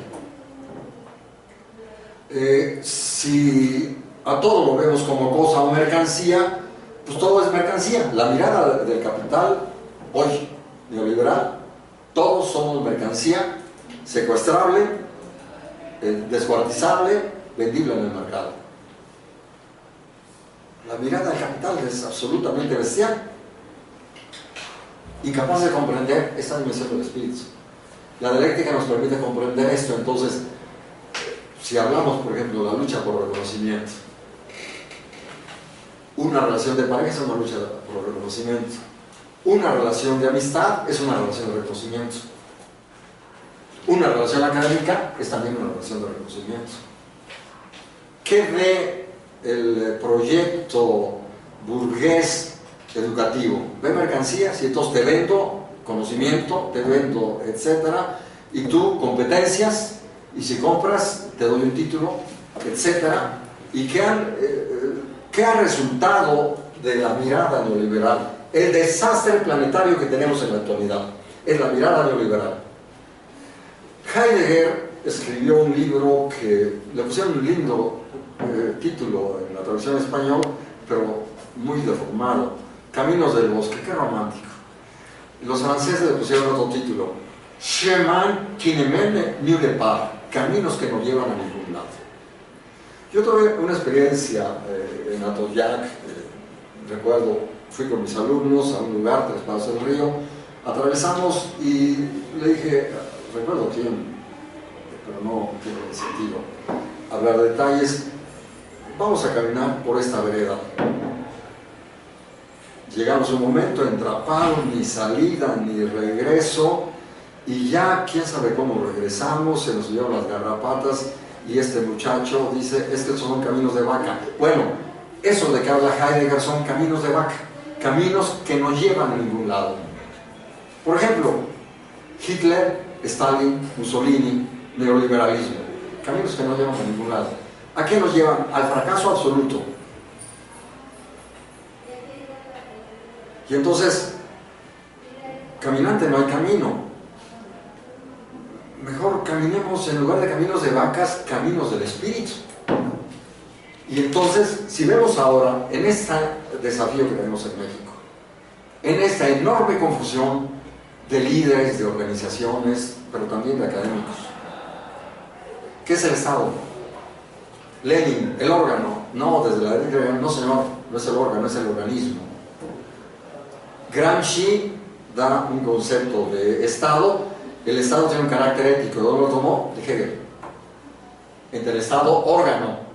Si a todo lo vemos como cosa o mercancía, pues todo es mercancía. La mirada del capital, hoy, neoliberal, todos somos mercancía, secuestrable, descuartizable, vendible en el mercado. La mirada del capital es absolutamente bestial, incapaz de comprender esta dimensión del espíritu. La dialéctica nos permite comprender esto. Entonces, si hablamos, por ejemplo, de la lucha por reconocimiento, una relación de pareja es una lucha por reconocimiento, una relación de amistad es una relación de reconocimiento, una relación académica es también una relación de reconocimiento. ¿Qué ve el proyecto burgués educativo? Ve mercancías y entonces te vendo conocimiento, te vendo, etcétera, y tú competencias, y si compras te doy un título, etcétera. ¿Y qué ha resultado de la mirada neoliberal? El desastre planetario que tenemos en la actualidad es la mirada neoliberal. Heidegger escribió un libro que le pusieron un lindo título en la traducción en español, pero muy deformado: Caminos del Bosque. Qué romántico. Los franceses le pusieron otro título: Chemin qui ne mène nulle part. Caminos que no llevan a ningún lado. Yo tuve una experiencia en Atoyac. Recuerdo, fui con mis alumnos a un lugar, Tres Pasos del Río, atravesamos y le dije, recuerdo quién, pero no tiene sentido hablar de detalles, vamos a caminar por esta vereda. Llegamos a un momento, entraparon, ni salida, ni regreso, y ya quién sabe cómo regresamos, se nos dieron las garrapatas, y este muchacho dice, es que son caminos de vaca. Bueno, eso de que habla Heidegger son caminos de vaca, caminos que no llevan a ningún lado. Por ejemplo, Hitler, Stalin, Mussolini, neoliberalismo, caminos que no llevan a ningún lado. ¿A qué nos llevan? Al fracaso absoluto. Y entonces, caminante, no hay camino. Mejor caminemos, en lugar de caminos de vacas, caminos del espíritu. Y entonces, si vemos ahora, en este desafío que tenemos en México, en esta enorme confusión de líderes, de organizaciones, pero también de académicos, ¿qué es el Estado? Lenin, el órgano. No, desde la época, no señor, no es el órgano, es el organismo. Gramsci da un concepto de Estado. El Estado tiene un carácter ético. ¿De dónde lo tomó? De Hegel. Entre el Estado, órgano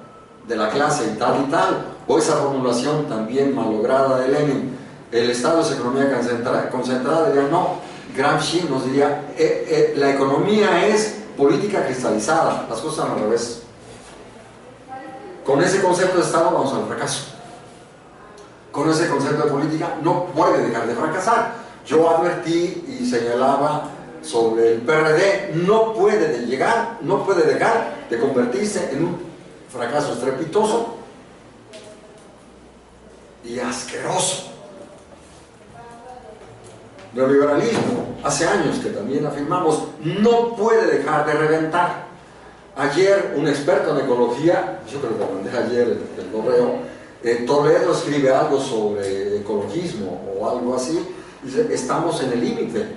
de la clase y tal, o esa formulación también malograda de Lenin, el Estado es economía concentrada, diría no. Gramsci nos diría, la economía es política cristalizada, las cosas al revés. Con ese concepto de Estado vamos al fracaso. Con ese concepto de política no puede dejar de fracasar, Yo advertí y señalaba sobre el PRD, no puede dejar de convertirse en un fracaso estrepitoso y asqueroso. Neoliberalismo, hace años que también afirmamos, no puede dejar de reventar. Ayer un experto en ecología, yo creo que lo mandé ayer el correo, Toledo escribe algo sobre ecologismo o algo así, dice, estamos en el límite.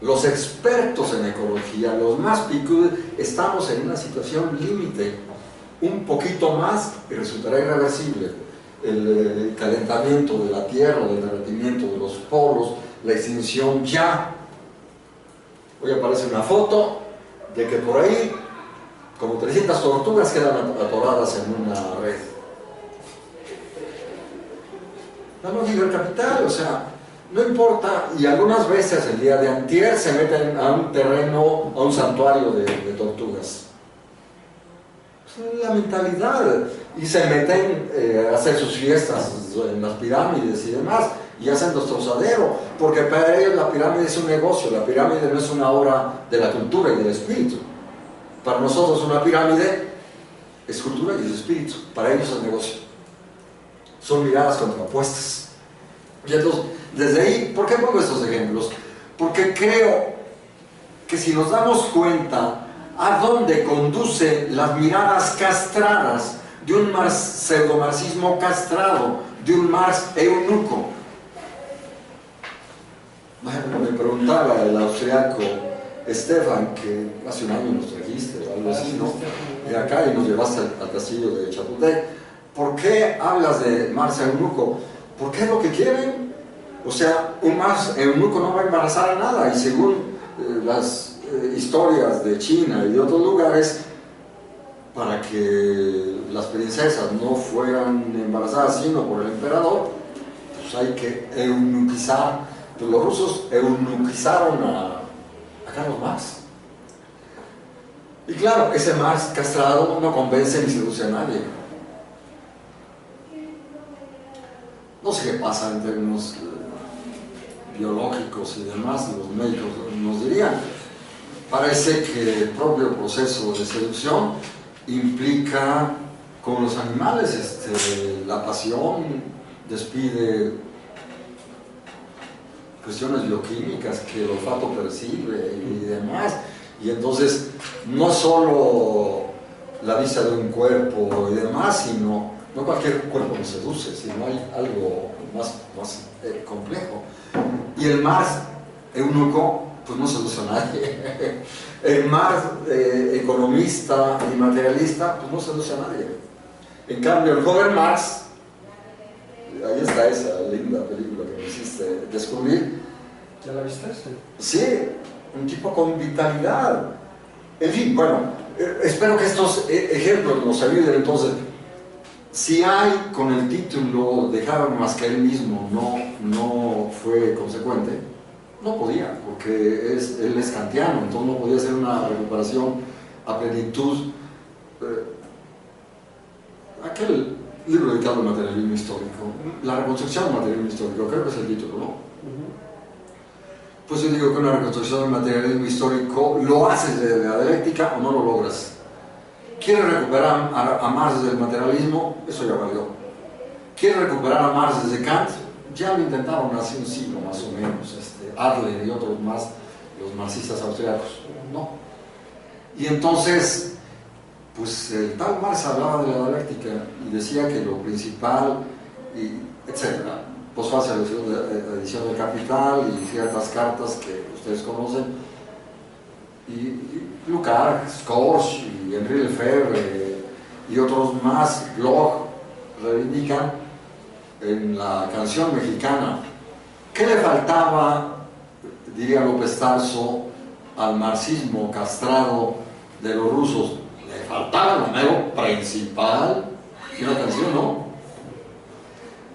Los expertos en ecología, los más picudos, estamos en una situación límite. Un poquito más y resultará irreversible. El calentamiento de la Tierra, el derretimiento de los polos, la extinción ya. Hoy aparece una foto de que por ahí como 300 tortugas quedan atoradas en una red. La lógica del capital, o sea, no importa, y algunas veces el día de antier se meten a un terreno, a un santuario de tortugas. Es la mentalidad, y se meten a hacer sus fiestas en las pirámides y demás, y hacen destrozadero, porque para ellos la pirámide es un negocio, la pirámide no es una obra de la cultura y del espíritu. Para nosotros una pirámide es cultura y es espíritu, para ellos es negocio. Son miradas contrapuestas. Y entonces, desde ahí, ¿por qué pongo estos ejemplos? Porque creo que si nos damos cuenta a dónde conducen las miradas castradas de un pseudomarxismo castrado, de un Marx eunuco. Bueno, me preguntaba el austriaco Stefan, que hace un año nos trajiste o algo así, ¿no? Y acá y nos llevaste al castillo de Chapultepec. ¿Por qué hablas de Marx eunuco? Porque es lo que quieren. O sea, un Marx eunuco no va a embarazar a nada, y según las historias de China y de otros lugares, para que las princesas no fueran embarazadas sino por el emperador, pues hay que eunuquizar. Pues los rusos eunuquizaron a Carlos Marx. Y claro, ese Marx castrado no convence ni seduce a nadie. No sé qué pasa en términos biológicos y demás, los médicos nos dirían. Parece que el propio proceso de seducción implica, como los animales, la pasión despide cuestiones bioquímicas que el olfato percibe y demás, y entonces no solo la vista de un cuerpo y demás, sino no cualquier cuerpo nos seduce, sino hay algo más complejo. Y el Marx eunuco pues no seduce a nadie. El Marx economista y materialista pues no seduce a nadie. En cambio el joven Marx, ahí está esa linda película que me hiciste descubrir. ¿Ya la viste? Sí, un tipo con vitalidad. En fin, bueno, espero que estos ejemplos nos ayuden. Entonces, si hay con el título de Habermas que él mismo no fue consecuente, no podía, porque él es kantiano, entonces no podía hacer una recuperación a plenitud. Aquel libro dedicado al materialismo histórico, la reconstrucción del materialismo histórico, creo que es el título, ¿no? Pues yo digo que una reconstrucción del materialismo histórico lo haces de la dialéctica o no lo logras. ¿Quieres recuperar a Marx desde el materialismo? Eso ya valió. ¿Quieres recuperar a Marx desde Kant? Ya lo intentaron hace un siglo más o menos, Adler y otros más, los marxistas austriacos. No. Y entonces, pues el tal Marx hablaba de la dialéctica y decía que lo principal, etcétera, posfase la edición del Capital y ciertas cartas que ustedes conocen, y Lukács, Scorch y Henri Lefebvre y otros más, Bloch, reivindican en la canción mexicana. ¿Qué le faltaba, diría López Tarso, al marxismo castrado de los rusos? Le faltaba lo mero principal, y una canción, ¿no?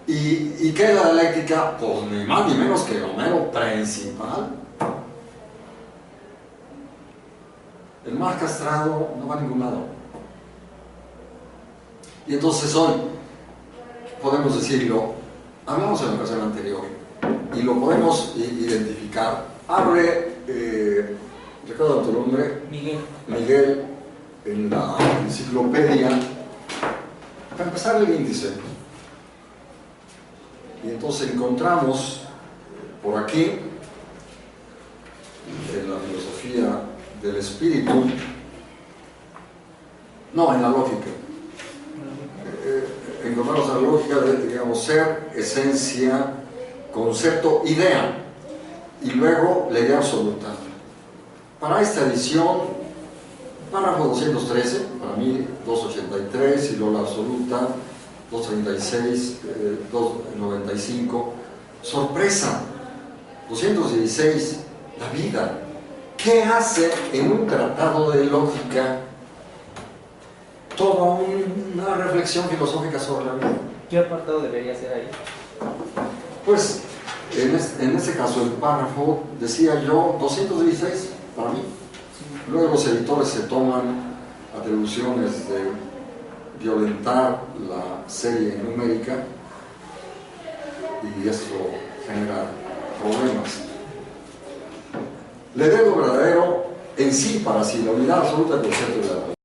¿Y qué es la dialéctica? Pues ni más ni menos que lo mero principal. El más castrado no va a ningún lado. Y entonces hoy podemos decirlo, Hablamos en la ocasión anterior y lo podemos identificar. Abre, recuerda tu nombre, Miguel, en la enciclopedia, para empezar el índice. Y entonces encontramos por aquí, en la filosofía del espíritu, no, en la lógica, encontramos la lógica de, digamos, ser, esencia, concepto, idea, y luego la idea absoluta. Para esta edición, párrafo 213, para mí 283, y luego la absoluta 236, 295. Sorpresa, 216, la vida. ¿Qué hace en un tratado de lógica toda una reflexión filosófica sobre la vida? ¿Qué apartado debería ser ahí? Pues, en este caso, el párrafo, decía yo, 216, para mí. Luego los editores se toman atribuciones de violentar la serie numérica y esto genera problemas. La idea de lo verdadero en sí, para sí, la unidad absoluta del concepto de la realidad.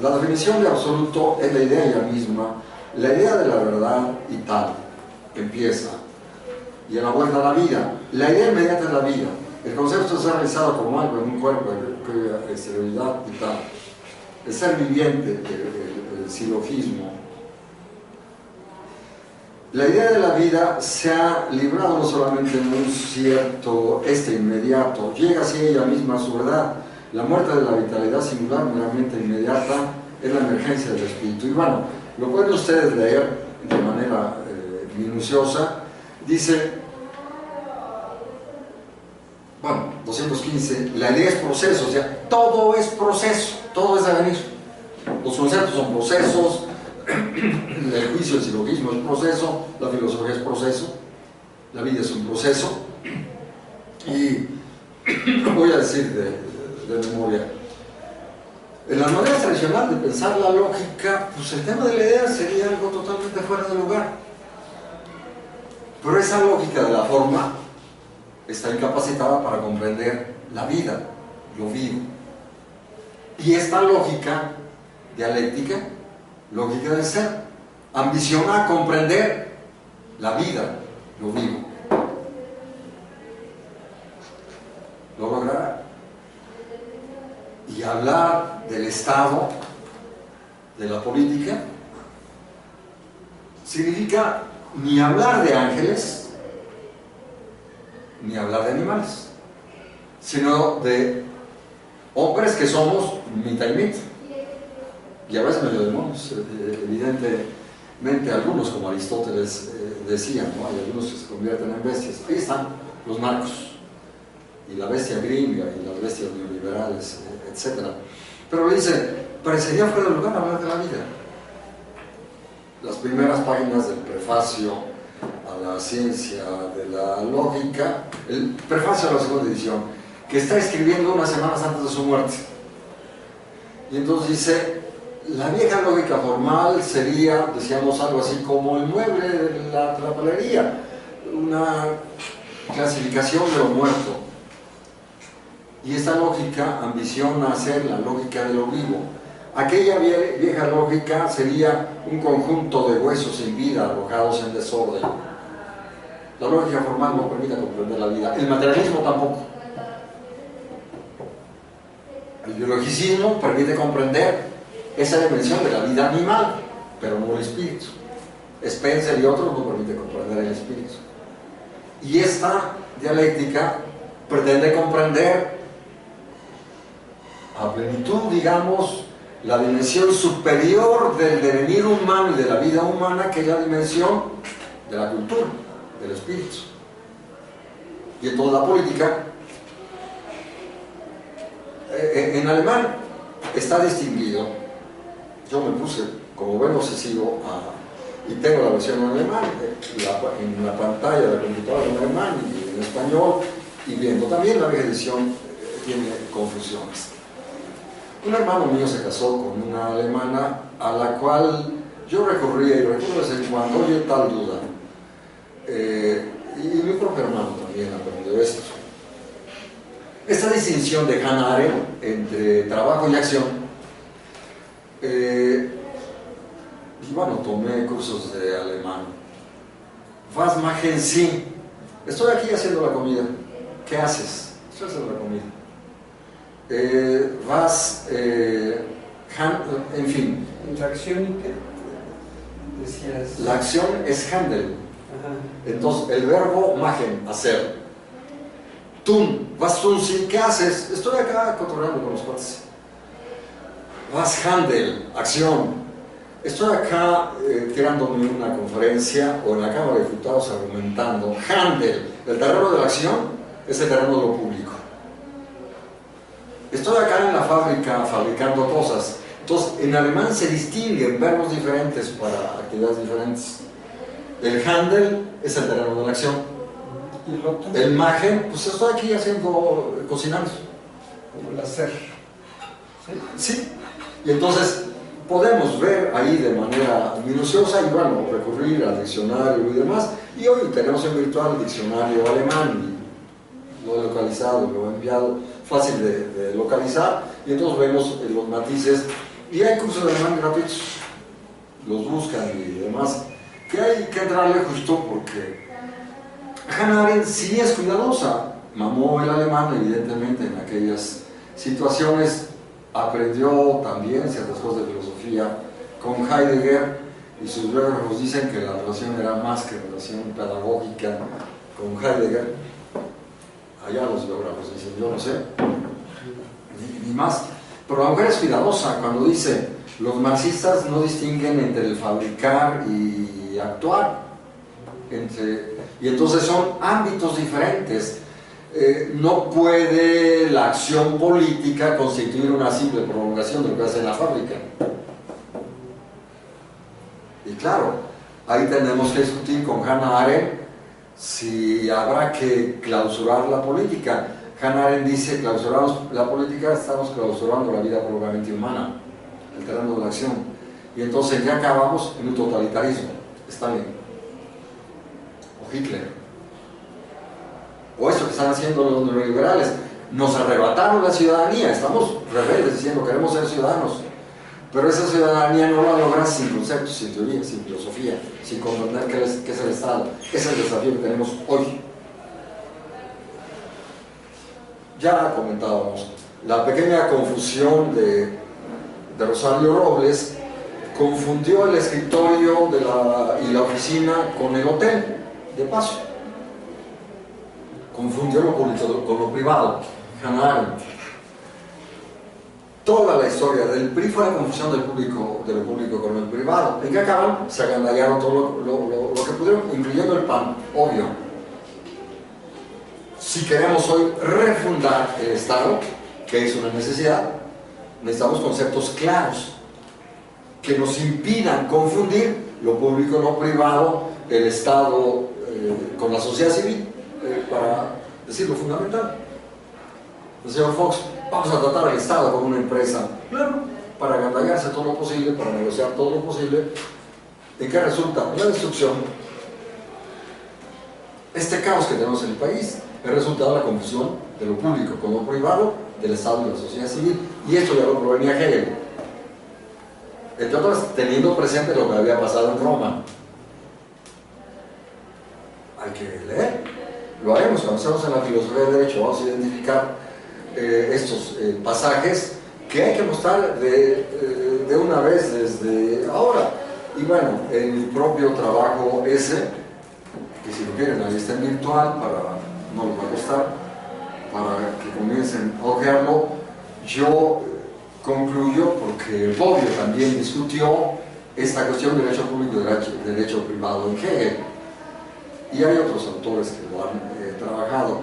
La definición de absoluto es la idea ella misma, la idea de la verdad y tal, empieza. Y en la vuelta a la vida, la idea inmediata es la vida. El concepto está realizado como algo en un cuerpo, cuya exterioridad y tal. El ser viviente, el silogismo. La idea de la vida se ha librado no solamente en un cierto inmediato, llega así ella misma a su verdad. La muerte de la vitalidad singular, meramente inmediata, es la emergencia del espíritu. Y bueno, lo pueden ustedes leer de manera minuciosa. Dice, bueno, 215, la idea es proceso, o sea, todo es proceso, todo es devenir. Los conceptos son procesos, el juicio, el silogismo es proceso, la filosofía es proceso, la vida es un proceso. Y voy a decir de memoria, en la manera tradicional de pensar la lógica, pues el tema de la idea sería algo totalmente fuera de lugar. Pero esa lógica de la forma está incapacitada para comprender la vida, lo vivo. Y esta lógica dialéctica, lógica del ser, ambiciona a comprender la vida, lo vivo. Lo logrará. Y hablar del Estado, de la política, significa ni hablar de ángeles, ni hablar de animales, sino de hombres que somos mitad y mitad, y a veces medio demonios. Evidentemente algunos, como Aristóteles decía, ¿no? Hay algunos que se convierten en bestias. Ahí están los narcos, y la bestia gringa, y las bestias neoliberales, etc. Pero le dice, parecería fuera de lugar hablar de la vida. Las primeras páginas del prefacio a la ciencia de la lógica, el prefacio a la segunda edición, que está escribiendo unas semanas antes de su muerte. Y entonces dice, la vieja lógica formal sería, decíamos, algo así como el mueble de la trapalería, una clasificación de lo muerto. Y esta lógica ambiciona hacer la lógica de lo vivo. Aquella vieja lógica sería un conjunto de huesos sin vida arrojados en desorden. La lógica formal no permite comprender la vida. El materialismo tampoco. El biologicismo permite comprender esa dimensión de la vida animal, pero no el espíritu. Spencer y otros no permiten comprender el espíritu. Y esta dialéctica pretende comprender a plenitud, digamos, la dimensión superior del devenir humano y de la vida humana, que es la dimensión de la cultura, del espíritu. Y en toda la política, en alemán está distinguido. Yo me puse como buen obsesivo y tengo la versión en alemán, en la pantalla de la computadora en alemán y en español, y viendo también la vieja edición tiene confusiones. Un hermano mío se casó con una alemana a la cual yo recurría y recurro de vez en cuando, oye, tal duda. Y mi propio hermano también aprendió esto. Esta distinción de Hannah Arendt entre trabajo y acción, y bueno, tomé cursos de alemán. Was machen Sie? Estoy aquí haciendo la comida. ¿Qué haces? Estoy haciendo la comida. En fin. ¿La acción y qué? Decías. La acción es Handel. Ajá. Entonces, el verbo machen, hacer. Tun, was tun Sie? ¿Qué haces? Estoy acá cotorreando con los cuates. Was Handel, acción. Estoy acá tirándome una conferencia o en la Cámara de Diputados argumentando. Handel, el terreno de la acción es el terreno de lo público. Estoy acá en la fábrica fabricando cosas. Entonces, en alemán se distinguen verbos diferentes para actividades diferentes. El Handel es el terreno de la acción. ¿Y el otro? El machen, pues estoy aquí haciendo, cocinando. Como el hacer. ¿Sí? Sí. Y entonces podemos ver ahí de manera minuciosa y bueno, recurrir al diccionario y demás. Y hoy tenemos en virtual el diccionario alemán. Y lo he localizado, lo he enviado, fácil de localizar. Y entonces vemos los matices. Y hay cursos de alemán gratuitos. Los buscan y demás. Que hay que entrarle justo porque Hannah Arendt sí es cuidadosa. Mamó el alemán, evidentemente, en aquellas situaciones. Aprendió también ciertas cosas de filosofía con Heidegger y sus biógrafos dicen que la relación era más que relación pedagógica con Heidegger. Allá los biógrafos dicen, yo no sé, ni más. Pero la mujer es cuidadosa cuando dice, los marxistas no distinguen entre el fabricar y actuar. Y entonces son ámbitos diferentes. No puede la acción política constituir una simple prolongación de lo que hace en la fábrica. Y claro, ahí tenemos que discutir con Hannah Arendt si habrá que clausurar la política. Hannah Arendt dice, clausuramos la política, estamos clausurando la vida propiamente humana, el terreno de la acción. Y entonces ya acabamos en un totalitarismo. Stalin o Hitler. O eso que están haciendo los neoliberales, nos arrebataron la ciudadanía, estamos rebeldes diciendo queremos ser ciudadanos, pero esa ciudadanía no la logran sin conceptos, sin teoría, sin filosofía, sin comprender qué es el Estado. Ese es el desafío que tenemos hoy. Ya comentábamos, la pequeña confusión de Rosario Robles confundió el escritorio y la oficina con el hotel, de paso. Confundió lo público con lo privado. Hannah Arendt. Toda la historia del PRI fue la confusión de lo público con el privado. ¿En qué acaban? Se agandallaron todo lo que pudieron, incluyendo el PAN, obvio. Si queremos hoy refundar el Estado, que es una necesidad, necesitamos conceptos claros que nos impidan confundir lo público, lo privado, el Estado con la sociedad civil. Para decir lo fundamental. El señor Fox, vamos a tratar al Estado como una empresa, claro, para agandallarse todo lo posible, para negociar todo lo posible. ¿En qué resulta? La destrucción. Este caos que tenemos en el país es resultado de la confusión de lo público con lo privado, del Estado y de la sociedad civil, y esto ya lo provenía Hegel, entre otras teniendo presente lo que había pasado en Roma. Hay que leer. Lo haremos cuando estemos en la filosofía del derecho, vamos a identificar estos pasajes que hay que mostrar de una vez desde ahora. Y bueno, en mi propio trabajo ese, que si lo quieren ahí está en virtual, no les va a costar, para que comiencen a ojearlo, yo concluyo, porque Bobbio también discutió esta cuestión de derecho público y derecho privado en Hegel. Y hay otros autores que lo han trabajado,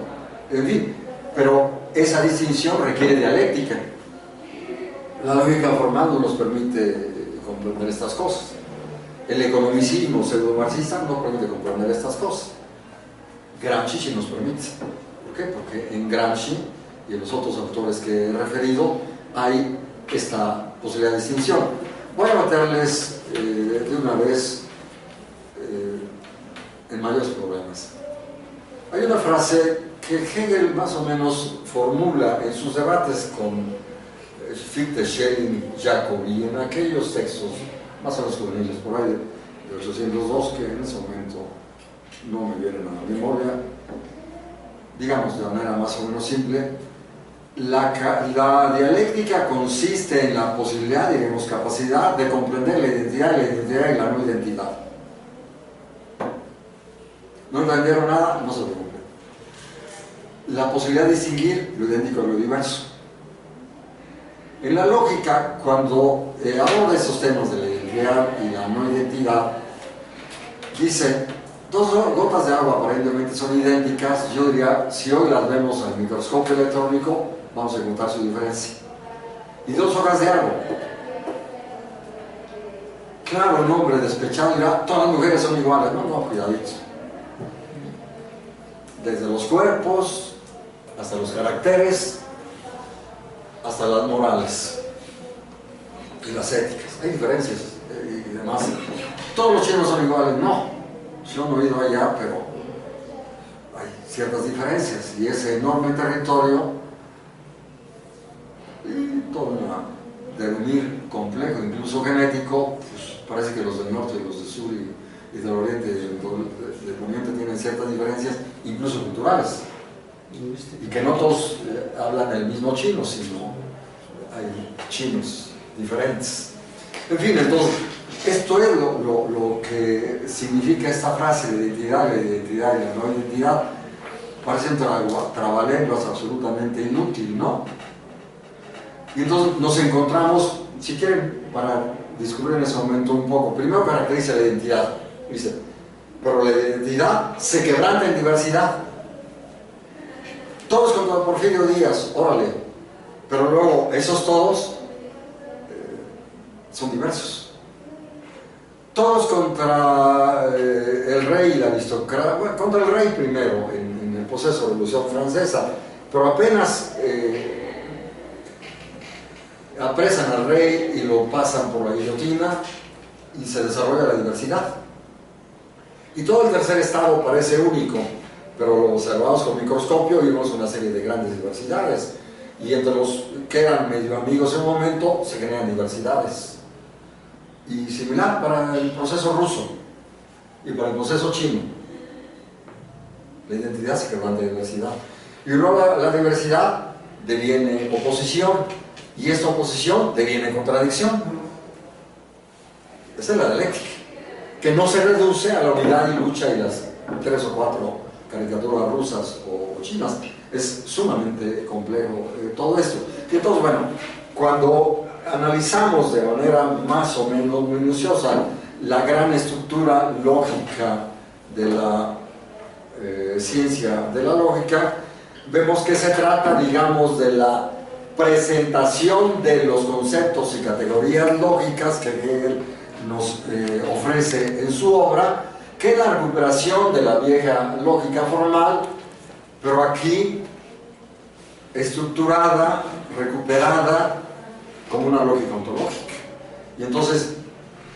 en fin, pero esa distinción requiere dialéctica. La lógica formal no nos permite comprender estas cosas. El economicismo pseudo-marxista no permite comprender estas cosas. Gramsci sí nos permite. ¿Por qué? Porque en Gramsci y en los otros autores que he referido hay esta posibilidad de distinción. Voy a meterles de una vez en mayores problemas. Hay una frase que Hegel más o menos formula en sus debates con Fichte, Schelling, Jacobi, en aquellos textos más o menos juveniles, por ahí de 802, que en ese momento no me vienen a la memoria. Digamos de manera más o menos simple, la dialéctica consiste en la posibilidad, digamos, capacidad de comprender la identidad y la no identidad. ¿No entendieron nada? No se preocupen. La posibilidad de distinguir lo idéntico de lo diverso. En la lógica, cuando aborda estos temas de la identidad y la no identidad, dice, dos gotas de agua aparentemente son idénticas. Yo diría, si hoy las vemos al microscopio electrónico, vamos a encontrar su diferencia. Y dos hojas de agua. Claro, un hombre despechado dirá, todas las mujeres son iguales. No, cuidadito. Desde los cuerpos, hasta los caracteres, hasta las morales y las éticas. Hay diferencias y demás. Todos los chinos son iguales. No, yo no he ido allá, pero hay ciertas diferencias. Y ese enorme territorio y todo un devenir complejo, incluso genético, pues parece que los del norte y los del sur y del oriente y del poniente tienen ciertas diferencias, incluso culturales. Y que no todos hablan el mismo chino, sino hay chinos diferentes. En fin, entonces, esto es lo que significa esta frase de identidad, la identidad y la no identidad. Parece un trabalenguas absolutamente inútil, ¿no? Y entonces nos encontramos, si quieren, para discurrir en ese momento un poco, primero caracteriza la identidad. Dice, pero la identidad se quebranta en diversidad. Todos contra Porfirio Díaz, órale, pero luego esos todos son diversos. Todos contra el rey y la aristocracia, bueno, contra el rey primero en el proceso de la Revolución Francesa, pero apenas apresan al rey y lo pasan por la guillotina y se desarrolla la diversidad. Y todo el tercer estado parece único, pero lo observamos con microscopio y vemos una serie de grandes diversidades. Y entre los que eran medio amigos en un momento, se generan diversidades. Y similar para el proceso ruso y para el proceso chino. La identidad se quebranta de diversidad. Y luego la diversidad deviene oposición. Y esta oposición deviene contradicción. Esa es la dialéctica, que no se reduce a la unidad y lucha y las 3 o 4 caricaturas rusas o chinas. Es sumamente complejo todo esto. Y entonces, bueno, cuando analizamos de manera más o menos minuciosa la gran estructura lógica de la ciencia de la lógica, vemos que se trata, digamos, de la presentación de los conceptos y categorías lógicas que Hegel nos ofrece en su obra, que es la recuperación de la vieja lógica formal, pero aquí estructurada, recuperada como una lógica ontológica. Y entonces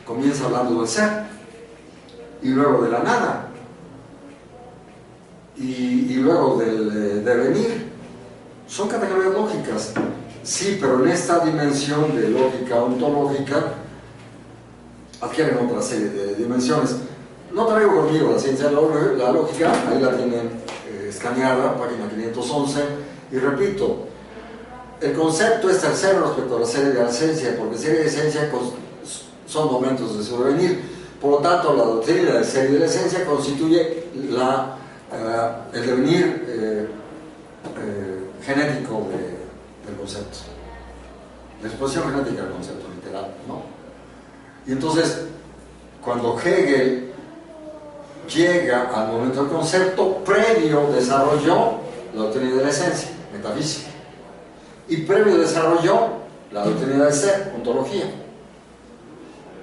comienza hablando del ser y luego de la nada y luego del devenir. Son categorías lógicas, sí, pero en esta dimensión de lógica ontológica adquieren otra serie de dimensiones. No traigo conmigo la ciencia de la lógica, ahí la tienen escaneada, página 511, y repito, el concepto es tercero respecto a la serie de la esencia, porque serie de esencia son momentos de su devenir. Por lo tanto, la doctrina de serie de la esencia constituye el devenir genético del concepto, la exposición genética del concepto literal, ¿no? Y entonces, cuando Hegel llega al momento del concepto, previo desarrolló la doctrina de la esencia, metafísica, y previo desarrolló la doctrina del ser, ontología.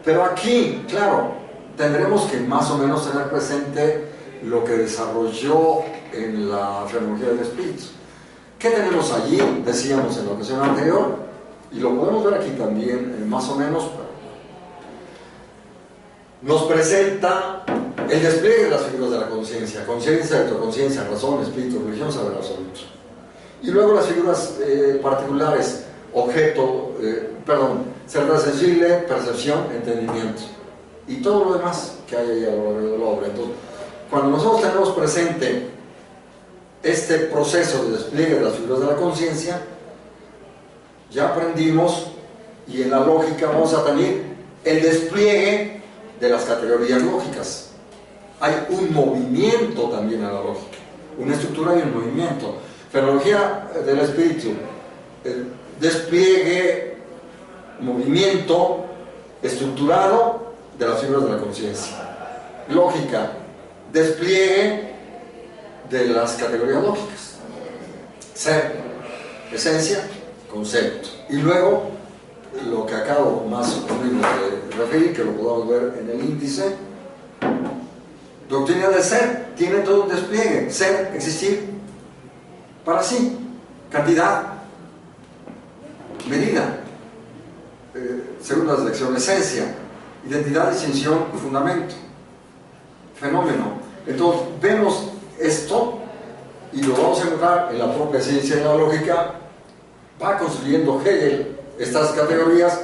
Pero aquí, claro, tendremos que más o menos tener presente lo que desarrolló en la fenomenología del espíritu. ¿Qué tenemos allí? Decíamos en la ocasión anterior, y lo podemos ver aquí también, más o menos, nos presenta el despliegue de las figuras de la conciencia: conciencia, autoconciencia, razón, espíritu, religión, saber absoluto. Y luego las figuras particulares: objeto, ser sensible, percepción, entendimiento, y todo lo demás que hay ahí a lo largo de la obra. Entonces, cuando nosotros tenemos presente este proceso de despliegue de las figuras de la conciencia, ya aprendimos, y en la lógica vamos a tener el despliegue de las categorías lógicas. Hay un movimiento también en la lógica, una estructura y un movimiento. Fenomenología del espíritu: despliegue, movimiento estructurado de las figuras de la conciencia. Lógica: despliegue de las categorías lógicas: ser, esencia, concepto. Y luego, lo que acabo más o menos de referir, que lo podamos ver en el índice: doctrina del ser. Tiene todo un despliegue: ser, existir para sí, cantidad, medida, según las lecciones: esencia, identidad, distinción y fundamento, fenómeno. Entonces vemos esto y lo vamos a encontrar en la propia ciencia de la lógica. Va construyendo Hegel estas categorías,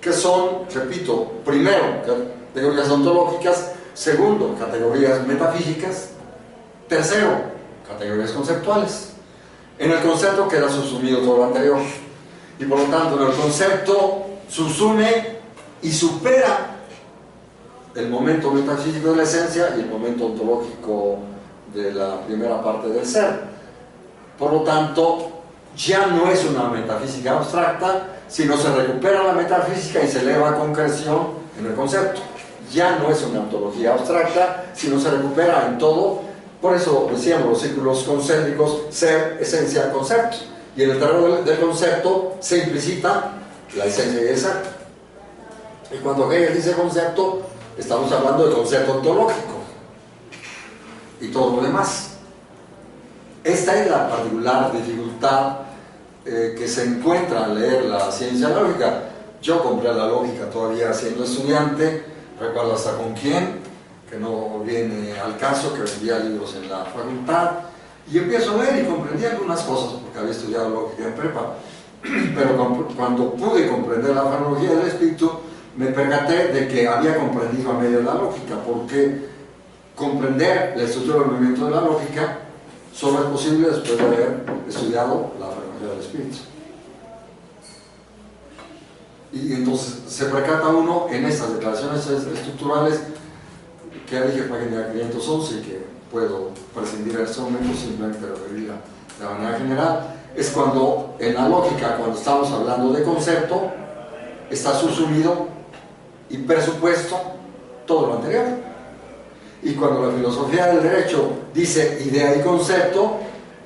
que son, repito, primero, categorías ontológicas; segundo, categorías metafísicas; tercero, categorías conceptuales. En el concepto queda subsumido todo lo anterior, y por lo tanto en el concepto subsume y supera el momento metafísico de la esencia y el momento ontológico de la primera parte del ser. Por lo tanto, ya no es una metafísica abstracta, sino se recupera la metafísica y se eleva a concreción en el concepto. Ya no es una ontología abstracta, sino se recupera en todo. Por eso decíamos los círculos concéntricos: ser, esencia, concepto. Y en el terreno del concepto se implicita la esencia y el ser. Y cuando Hegel dice concepto, estamos hablando de concepto ontológico y todo lo demás. Esta es la particular dificultad que se encuentra al leer la ciencia lógica. Yo compré la lógica todavía siendo estudiante, recuerdo hasta con quién, que no viene al caso, que vendía libros en la facultad, y empiezo a ver y comprendí algunas cosas, porque había estudiado lógica en prepa. Pero cuando pude comprender la fenomenología del espíritu, me percaté de que había comprendido a medio la lógica, porque comprender la estructura del movimiento de la lógica solo es posible después de haber estudiado la fenomenología del espíritu. Y entonces se percata uno en estas declaraciones estructurales, que ya dije, página 511, y que puedo prescindir en este momento, simplemente referirla de manera general. Es cuando en la lógica, cuando estamos hablando de concepto, está subsumido y presupuesto todo lo anterior. Y cuando la filosofía del derecho dice idea y concepto,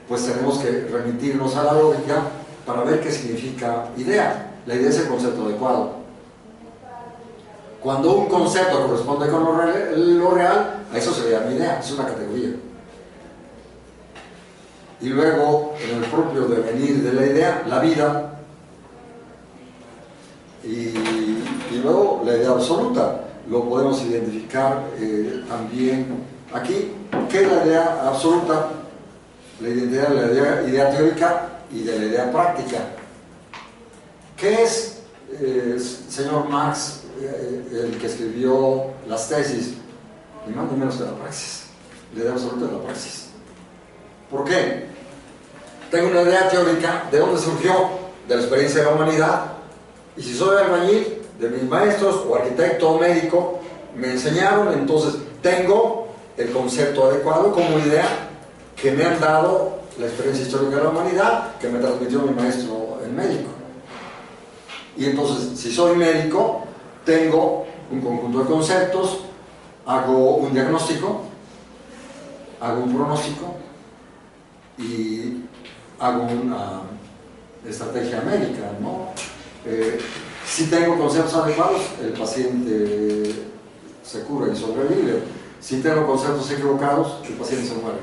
pues tenemos que remitirnos a la lógica para ver qué significa idea. La idea es el concepto adecuado. Cuando un concepto corresponde con lo real, a eso se le llama idea, es una categoría. Y luego, en el propio devenir de la idea, la vida, y luego la idea absoluta. Lo podemos identificar también aquí. ¿Qué es la idea absoluta? La identidad de la idea teórica y de la idea práctica. ¿Qué es, señor Marx, el que escribió las tesis? Ni más ni menos que la praxis. La idea absoluta de la praxis. ¿Por qué? Tengo una idea teórica. ¿De dónde surgió? De la experiencia de la humanidad. Y si soy albañil, de mis maestros, o arquitecto o médico, me enseñaron, entonces tengo el concepto adecuado como idea que me han dado la experiencia histórica de la humanidad, que me transmitió mi maestro el médico. Y entonces, si soy médico, tengo un conjunto de conceptos, hago un diagnóstico, hago un pronóstico y hago una estrategia médica, ¿no? Si tengo conceptos adecuados, el paciente se cura y sobrevive. Si tengo conceptos equivocados, el paciente se muere.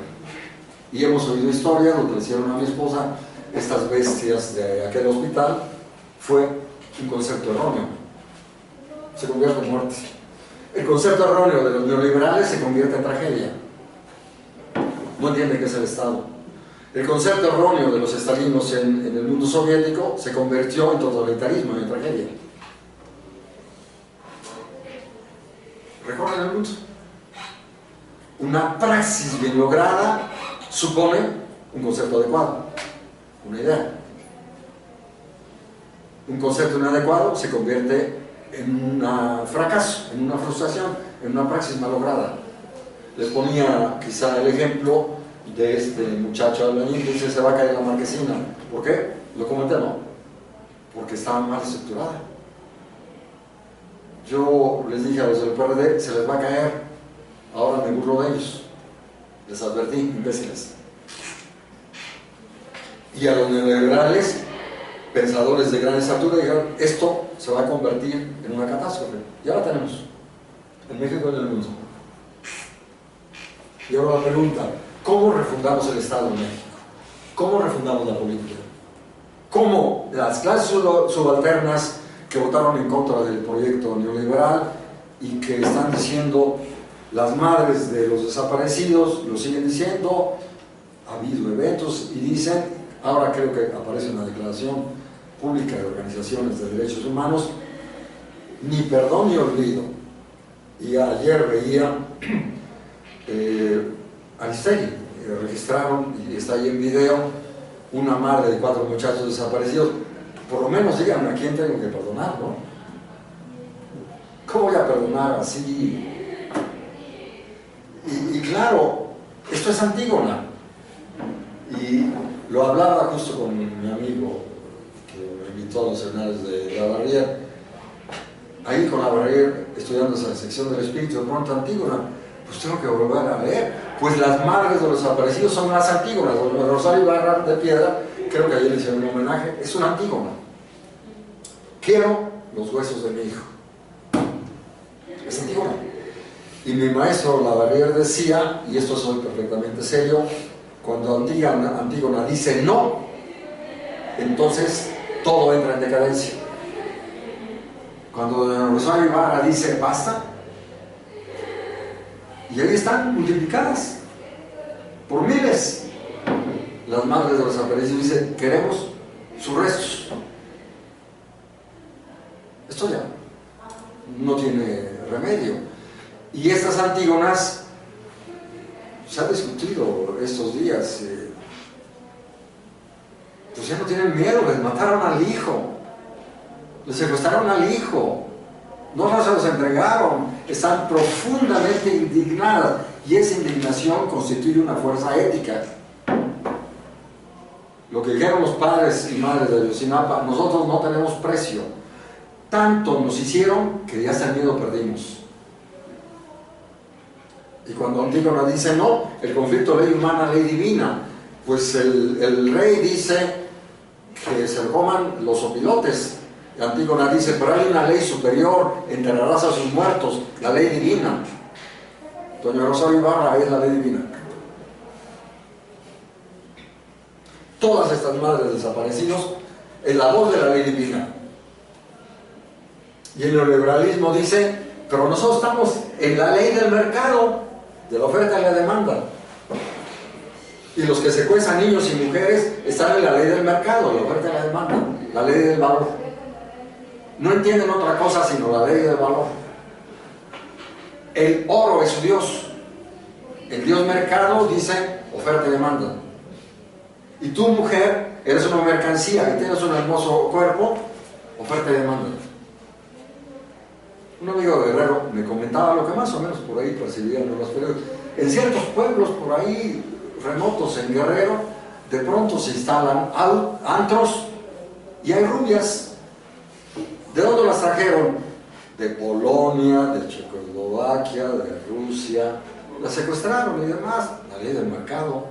Y hemos oído historias donde le hicieron a mi esposa estas bestias de aquel hospital. Fue un concepto erróneo, se convierte en muerte. El concepto erróneo de los neoliberales se convierte en tragedia. No entienden qué es el Estado. El concepto erróneo de los estalinos en el mundo soviético se convirtió en totalitarismo y en tragedia. Recorren el mundo. Una praxis bien lograda supone un concepto adecuado, una idea. Un concepto inadecuado se convierte en un fracaso, en una frustración, en una praxis mal lograda. Les ponía quizá el ejemplo de este muchacho albañil que dice: se va a caer la marquesina. ¿Por qué? Lo comenté, ¿no? Porque estaba mal estructurada. Yo les dije a los del PRD: se les va a caer. Ahora me burlo de ellos. Les advertí, imbéciles. Y a los neoliberales, pensadores de gran estatura, dijeron: esto se va a convertir en una catástrofe. Ya la tenemos, en México y en el mundo. Y ahora la pregunta: ¿cómo refundamos el Estado en México? ¿Cómo refundamos la política? ¿Cómo las clases subalternas que votaron en contra del proyecto neoliberal y que están diciendo las madres de los desaparecidos, lo siguen diciendo, ha habido eventos y dicen, ahora creo que aparece una declaración pública de organizaciones de derechos humanos, ni perdón ni olvido? Y ayer veía Aristegui, registraron, y está ahí en video, una madre de 4 muchachos desaparecidos. Por lo menos díganme a quién tengo que perdonar, ¿no? ¿Cómo voy a perdonar así? Y claro, esto es Antígona. Y lo hablaba justo con mi amigo que me invitó a los seminarios de Labarrière. Ahí con Labarrière, estudiando esa sección del espíritu, de pronto Antígona, pues tengo que volver a leer. Pues las madres de los desaparecidos son las Antígonas. Rosario Ibarra de Piedra, creo que ayer le hicieron un homenaje, es una Antígona. Quiero los huesos de mi hijo. Es Antígona. Y mi maestro Labarrière decía, y esto soy perfectamente serio, cuando Antígona dice no, entonces todo entra en decadencia. Cuando Rosario Ibarra dice basta, y ahí están multiplicadas por miles las madres de los desaparecidos, dicen: queremos sus restos. Esto ya no tiene remedio. Y estas Antígonas se ha discutido estos días, pues ya no tienen miedo. Les mataron al hijo, les secuestraron al hijo, no se los entregaron, están profundamente indignadas, y esa indignación constituye una fuerza ética. Lo que dijeron los padres y madres de Ayotzinapa: nosotros no tenemos precio, tanto nos hicieron que ya hasta el miedo perdimos. Y cuando Antígona dice no, el conflicto ley humana, ley divina, pues el rey dice que se coman los opilotes. Antígona dice: pero hay una ley superior, enterrarás a sus muertos, la ley divina. Doña Rosario Ibarra es la ley divina. Todas estas madres desaparecidos es la voz de la ley divina. Y el neoliberalismo dice: pero nosotros estamos en la ley del mercado, de la oferta y la demanda. Y los que secuestran niños y mujeres están en la ley del mercado, la oferta y la demanda, la ley del valor. No entienden otra cosa sino la ley del valor. El oro es su Dios. El Dios mercado dice oferta y demanda. Y tú, mujer, eres una mercancía y tienes un hermoso cuerpo, oferta y demanda. Un amigo de Guerrero me comentaba lo que más o menos por ahí percibían en los periódicos. En ciertos pueblos por ahí remotos en Guerrero, de pronto se instalan antros y hay rubias. ¿De dónde las trajeron? De Polonia, de Checoslovaquia, de Rusia. Las secuestraron y demás. La ley del mercado.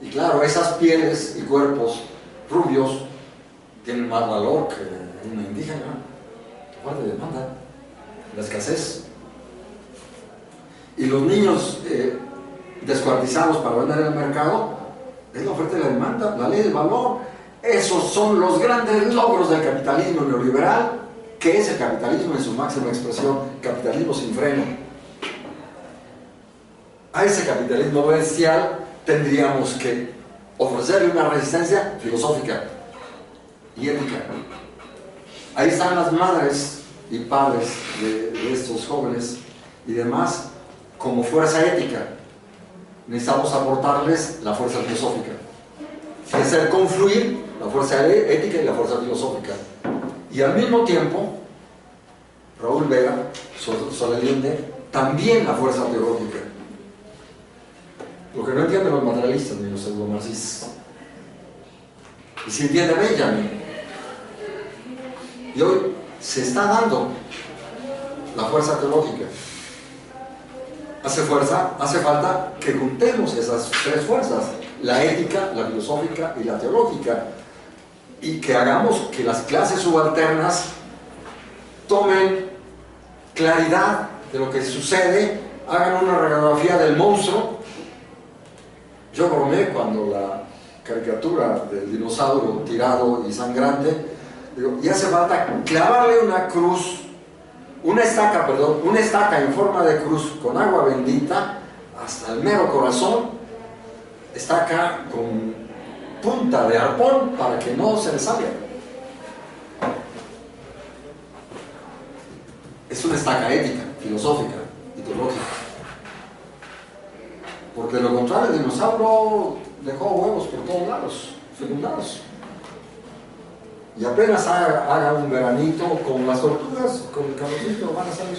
Y claro, esas pieles y cuerpos rubios tienen más valor que una indígena. Fuerte demanda, la escasez. Y los niños descuartizados para vender en el mercado, es la oferta y la demanda, la ley del valor. Esos son los grandes logros del capitalismo neoliberal ¿qué es el capitalismo en su máxima expresión? Capitalismo sin freno. A ese capitalismo bestial tendríamos que ofrecerle una resistencia filosófica y ética. Ahí están las madres y padres de estos jóvenes y demás como fuerza ética. Necesitamos aportarles la fuerza filosófica y hacer confluir la fuerza ética y la fuerza filosófica. Y al mismo tiempo, Raúl Vega, Sol Allende, también la fuerza teológica. Lo que no entienden los materialistas ni los pseudomarxistas. Y si entiende Benjamin. Y hoy se está dando la fuerza teológica. Hace falta que juntemos esas tres fuerzas, la ética, la filosófica y la teológica, y que hagamos que las clases subalternas tomen claridad de lo que sucede, hagan una radiografía del monstruo. Yo bromeé cuando la caricatura del dinosaurio tirado y sangrante, digo, y hace falta clavarle una estaca en forma de cruz con agua bendita hasta el mero corazón, estaca con punta de arpón para que no se le salga. Es una estaca ética, filosófica y teológica. Porque de lo contrario, el dinosaurio dejó huevos por todos lados, fecundados. Y apenas haga un veranito con las tortugas, con el calorcito, van a salir.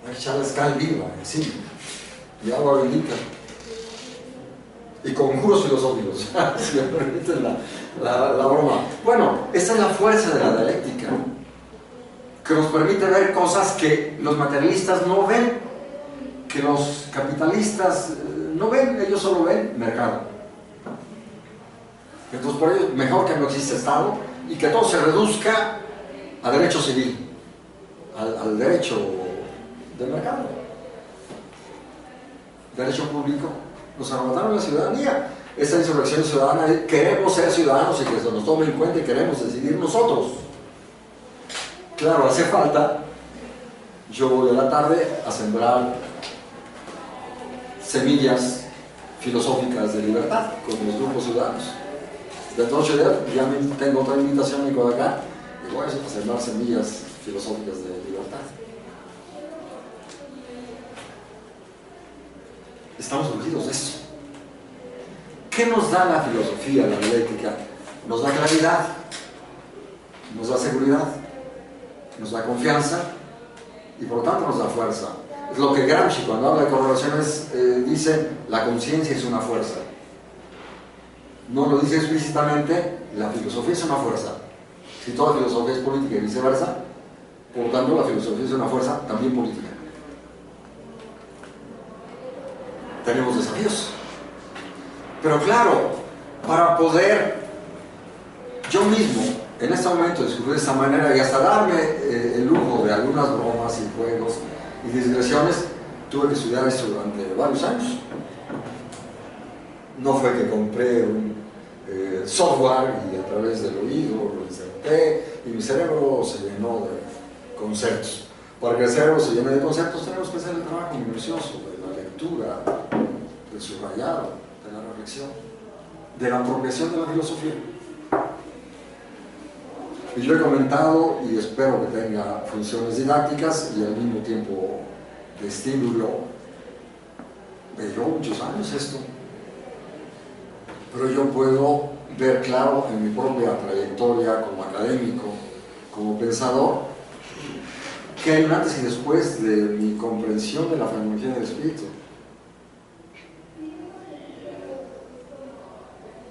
Hay que echarles cal viva encima y agua bendita. Y conjuros filosóficos, si me permiten la broma. Bueno, esta es la fuerza de la dialéctica, que nos permite ver cosas que los materialistas no ven, que los capitalistas no ven, ellos solo ven mercado. Entonces, por ello, mejor que no exista Estado y que todo se reduzca a derecho civil, al derecho del mercado, derecho público. Nos arrebataron la ciudadanía. Esta insurrección ciudadana, queremos ser ciudadanos y que se nos tome en cuenta y queremos decidir nosotros. Claro, hace falta, yo voy a la tarde a sembrar semillas filosóficas de libertad con los grupos ciudadanos. De noche ya tengo otra invitación en Codacá y voy a sembrar semillas filosóficas de libertad. Estamos urgidos de eso. ¿Qué nos da la filosofía, la dialéctica? Nos da claridad, nos da seguridad, nos da confianza y por lo tanto nos da fuerza. Es lo que Gramsci, cuando habla de correlaciones, dice: la conciencia es una fuerza. No lo dice explícitamente, la filosofía es una fuerza. Si toda filosofía es política y viceversa, por tanto la filosofía es una fuerza también política. Tenemos desafíos. Pero claro, para poder yo mismo en este momento descubrir de esta manera y hasta darme el lujo de algunas bromas y juegos y digresiones, tuve que estudiar esto durante varios años. No fue que compré un software y a través del oído lo inserté y mi cerebro se llenó de conceptos. Para que el cerebro se llene de conceptos tenemos que hacer el trabajo minucioso de la lectura, del subrayado, de la reflexión, de la apropiación de la filosofía. Y yo he comentado y espero que tenga funciones didácticas y al mismo tiempo de estímulo. Me llevó muchos años esto, pero yo puedo ver claro en mi propia trayectoria como académico, como pensador, que hay un antes y después de mi comprensión de la fenomenología del espíritu.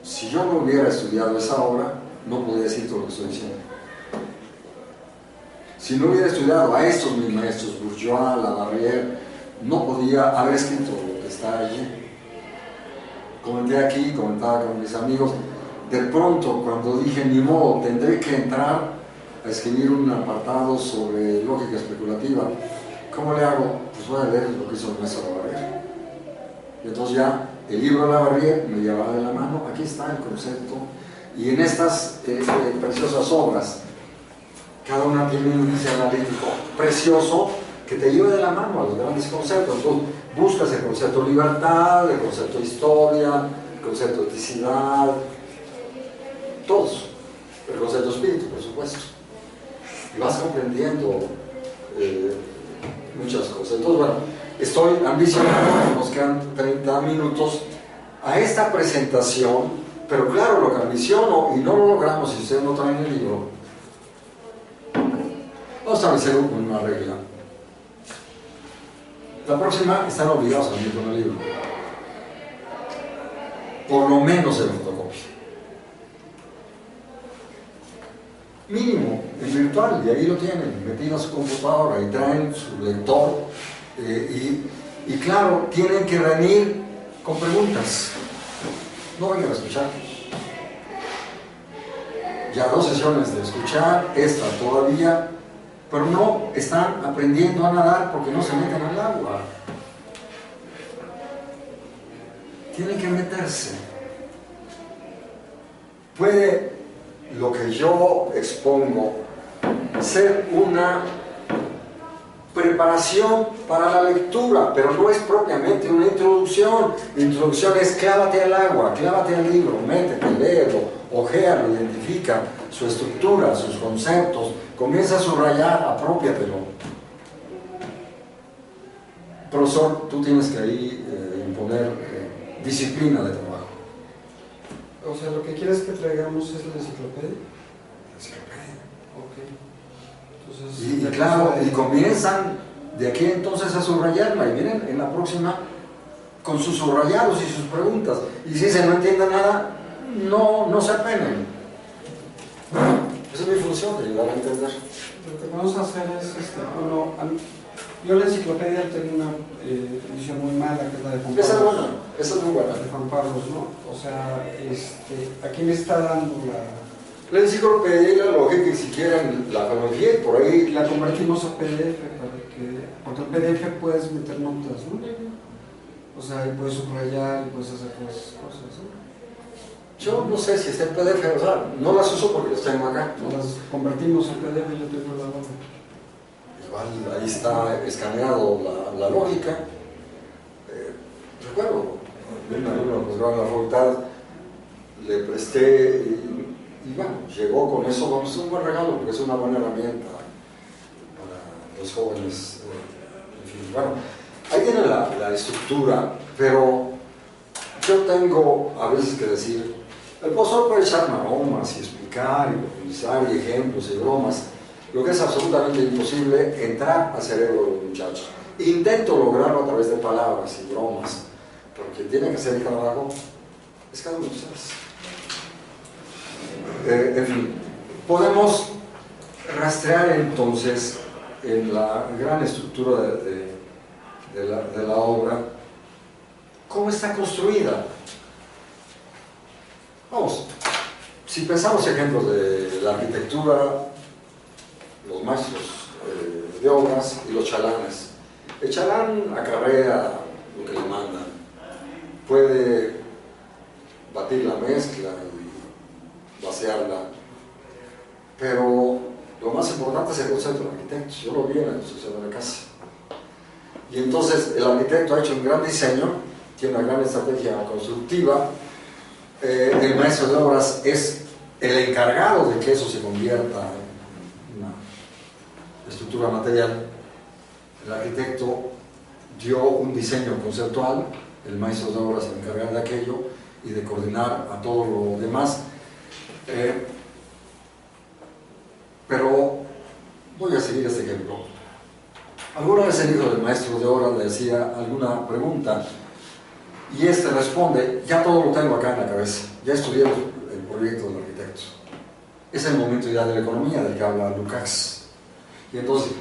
Si yo no hubiera estudiado esa obra, no podría decir todo lo que estoy diciendo. Si no hubiera estudiado a estos mis maestros, Bourgeois, Labarrière, no podía haber escrito lo que está allí. Comenté aquí, comentaba con mis amigos, de pronto cuando dije, ni modo, tendré que entrar a escribir un apartado sobre lógica especulativa, ¿cómo le hago? Pues voy a leer lo que hizo el maestro Labarrière. Y entonces ya el libro de Labarrière me llevaba de la mano, aquí está el concepto, Y en estas preciosas obras, cada una tiene un índice analítico precioso que te lleva de la mano a los grandes conceptos. Entonces, buscas el concepto de libertad, el concepto de historia, el concepto de eticidad, todos. El concepto de espíritu, por supuesto. Y vas comprendiendo muchas cosas. Entonces, bueno, estoy ambicionado, nos quedan 30 minutos a esta presentación, pero claro, lo que ambiciono, y no lo logramos si ustedes no traen el libro, vamos a establecer una regla. La próxima están obligados a venir con el libro. Por lo menos en fotocopia. Mínimo, en virtual, y ahí lo tienen, metido a su computadora y traen su lector. Y claro, tienen que venir con preguntas. No vengan a escuchar. Ya 2 sesiones de escuchar, esta todavía, pero no están aprendiendo a nadar porque no se meten al agua. Tienen que meterse. Puede lo que yo expongo ser una preparación para la lectura, pero no es propiamente una introducción. La introducción es clávate al agua, clávate al libro, métete, léelo, ojéalo, identifica su estructura, sus conceptos, comienza a subrayar, apropiatelo. Profesor, tú tienes que ahí imponer disciplina de trabajo. O sea, lo que quieres que traigamos es la enciclopedia. Ok. Entonces, Y claro, y comienzan de aquí entonces a subrayarla y vienen en la próxima con sus subrayados y sus preguntas. Y si se no entiende nada, no se apenen. Esa es mi función, de ayudar a entender. Lo que vamos a hacer es, yo la enciclopedia tengo una edición muy mala, que es la de Juan Pablo. Esa es buena, esa es muy buena. De Juan Pablo, ¿no? O sea, aquí me está dando La enciclopedia y la lógica, y si quieren la cronología, y por ahí la convertimos a PDF, porque en PDF puedes meter notas, ¿no? O sea, ahí puedes subrayar y puedes hacer cosas, ¿no? Yo no sé si está en PDF, o sea, no las uso porque las tengo acá. Las convertimos en PDF, yo tengo la otra. Igual ahí está escaneado la lógica. Recuerdo, un alumno que en la facultad le presté y bueno, llegó con eso, bueno, es un buen regalo porque es una buena herramienta para los jóvenes. En fin, bueno, ahí tiene la estructura, pero yo tengo a veces que decir, el profesor puede echar maromas y explicar y profundizar y ejemplos y bromas, lo que es absolutamente imposible entrar al cerebro de los muchachos. Intento lograrlo a través de palabras y bromas, porque tiene que ser el trabajo, es cada uno de ustedes. En fin, podemos rastrear entonces en la gran estructura de la obra cómo está construida. Vamos, si pensamos ejemplos de la arquitectura, los maestros de obras y los chalanes. El chalán acarrea lo que le mandan, puede batir la mezcla y vaciarla, pero lo más importante es el concepto del arquitecto. Yo lo vi en la construcción de la casa. Y entonces el arquitecto ha hecho un gran diseño, tiene una gran estrategia constructiva. El maestro de obras es el encargado de que eso se convierta en una estructura material. El arquitecto dio un diseño conceptual, el maestro de obras se encarga de aquello y de coordinar a todo lo demás. Pero voy a seguir este ejemplo. Alguna vez el hijo del maestro de obras le decía alguna pregunta y este responde: ya todo lo tengo acá en la cabeza, ya estudié el proyecto del arquitecto. Es el momento ya de la economía del que habla Lukács. Y entonces,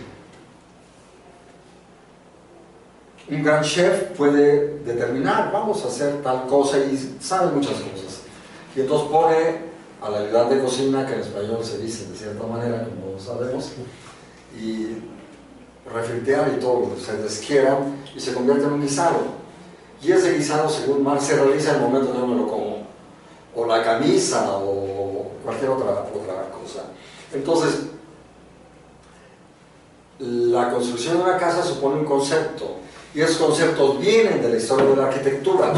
un gran chef puede determinar, vamos a hacer tal cosa, y sabe muchas cosas. Y entonces pone a la ayudante de cocina, que en español se dice de cierta manera, como sabemos, y refritear y todo lo que ustedes quieran, y se convierte en un guisado. Y ese guisado, según Marx, se realiza en el momento que yo me lo como. O la camisa, o cualquier otra cosa. Entonces, la construcción de una casa supone un concepto, y esos conceptos vienen de la historia de la arquitectura.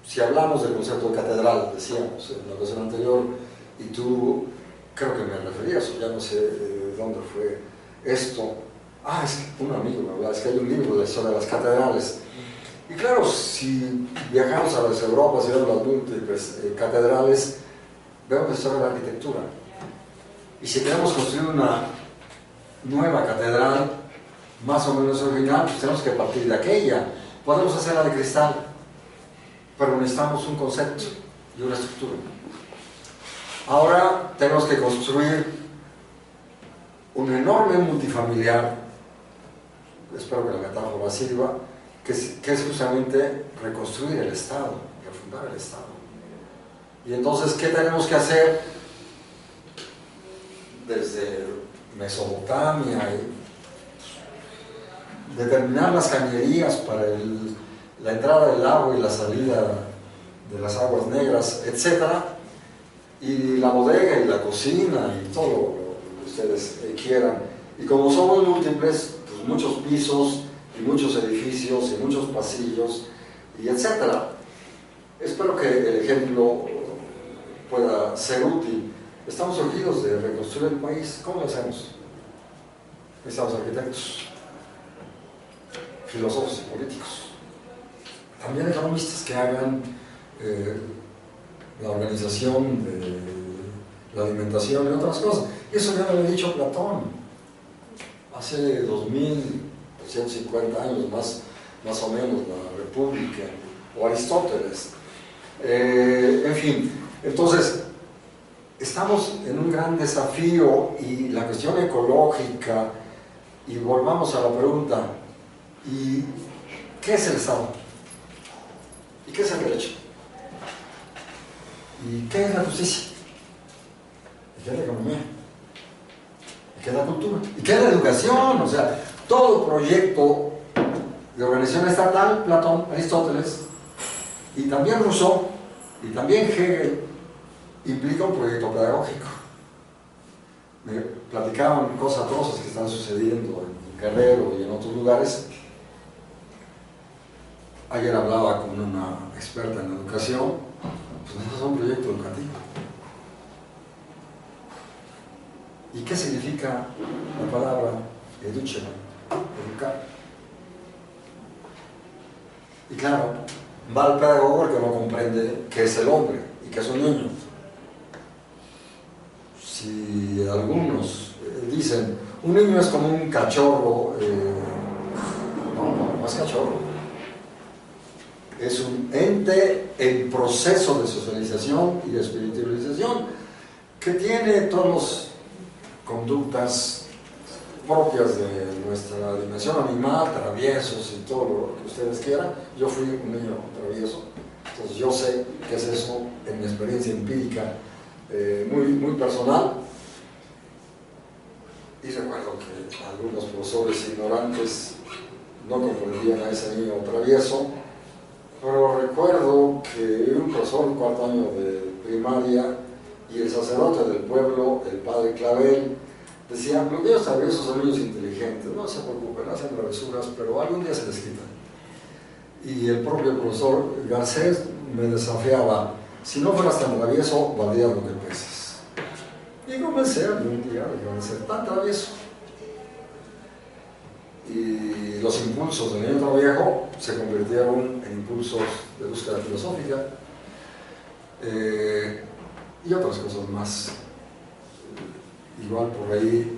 Si hablamos del concepto de catedral, decíamos en la ocasión anterior, y tú creo que me referías, o ya no sé de dónde fue esto. Es que un amigo me hablaba, es que hay un libro de la historia de las catedrales. Y claro, si viajamos a las Europas y vemos las múltiples catedrales, vemos la historia de la arquitectura. Y si queremos construir una nueva catedral, más o menos original, pues tenemos que partir de aquella. Podemos hacerla de cristal, pero necesitamos un concepto y una estructura. Ahora tenemos que construir un enorme multifamiliar, espero que la metáfora sirva, que es justamente reconstruir el Estado, refundar el Estado. Y entonces, ¿qué tenemos que hacer? Desde Mesopotamia, determinar las cañerías para la entrada del agua y la salida de las aguas negras, etc. Y la bodega y la cocina y todo lo que ustedes quieran. Y como somos múltiples, pues muchos pisos y muchos edificios y muchos pasillos y etc. Espero que el ejemplo pueda ser útil. Estamos urgidos de reconstruir el país. ¿Cómo lo hacemos? Necesitamos arquitectos, filósofos y políticos, también economistas que hagan la organización de la alimentación y otras cosas. Y eso ya lo había dicho Platón hace 2150 años, más o menos, la República, o Aristóteles. En fin, entonces estamos en un gran desafío, y la cuestión ecológica, y volvamos a la pregunta, ¿y qué es el Estado? ¿Y qué es el derecho? ¿Y qué es la justicia? ¿Y qué es la economía? ¿Y qué es la cultura? ¿Y qué es la educación? O sea, todo proyecto de organización estatal, Platón, Aristóteles, y también Rousseau, y también Hegel, implica un proyecto pedagógico. Me platicaban cosas atroces que están sucediendo en Guerrero y en otros lugares. Ayer hablaba con una experta en educación, pues eso es un proyecto educativo. ¿Y qué significa la palabra educere, educar? Y claro, va el pedagogo que no comprende qué es el hombre y qué es un niño. Si algunos dicen, un niño es como un cachorro, no es cachorro. Es un ente en proceso de socialización y de espiritualización que tiene todas las conductas propias de nuestra dimensión animal, traviesos y todo lo que ustedes quieran. Yo fui un niño travieso, entonces yo sé qué es eso en mi experiencia empírica muy personal. Y recuerdo que algunos profesores ignorantes no comprendían a ese niño travieso, pero recuerdo que un profesor en cuarto año de primaria y el sacerdote del pueblo, el padre Clavel, decían: los niños traviesos son niños inteligentes, no se preocupen, hacen travesuras, pero algún día se les quita. Y el propio profesor Garcés me desafiaba: si no fueras tan travieso, valdrías lo que pesas. Y comencé algún día a ser tan travieso. Y los impulsos del niño viejo se convirtieron en impulsos de búsqueda filosófica y otras cosas más. Igual por ahí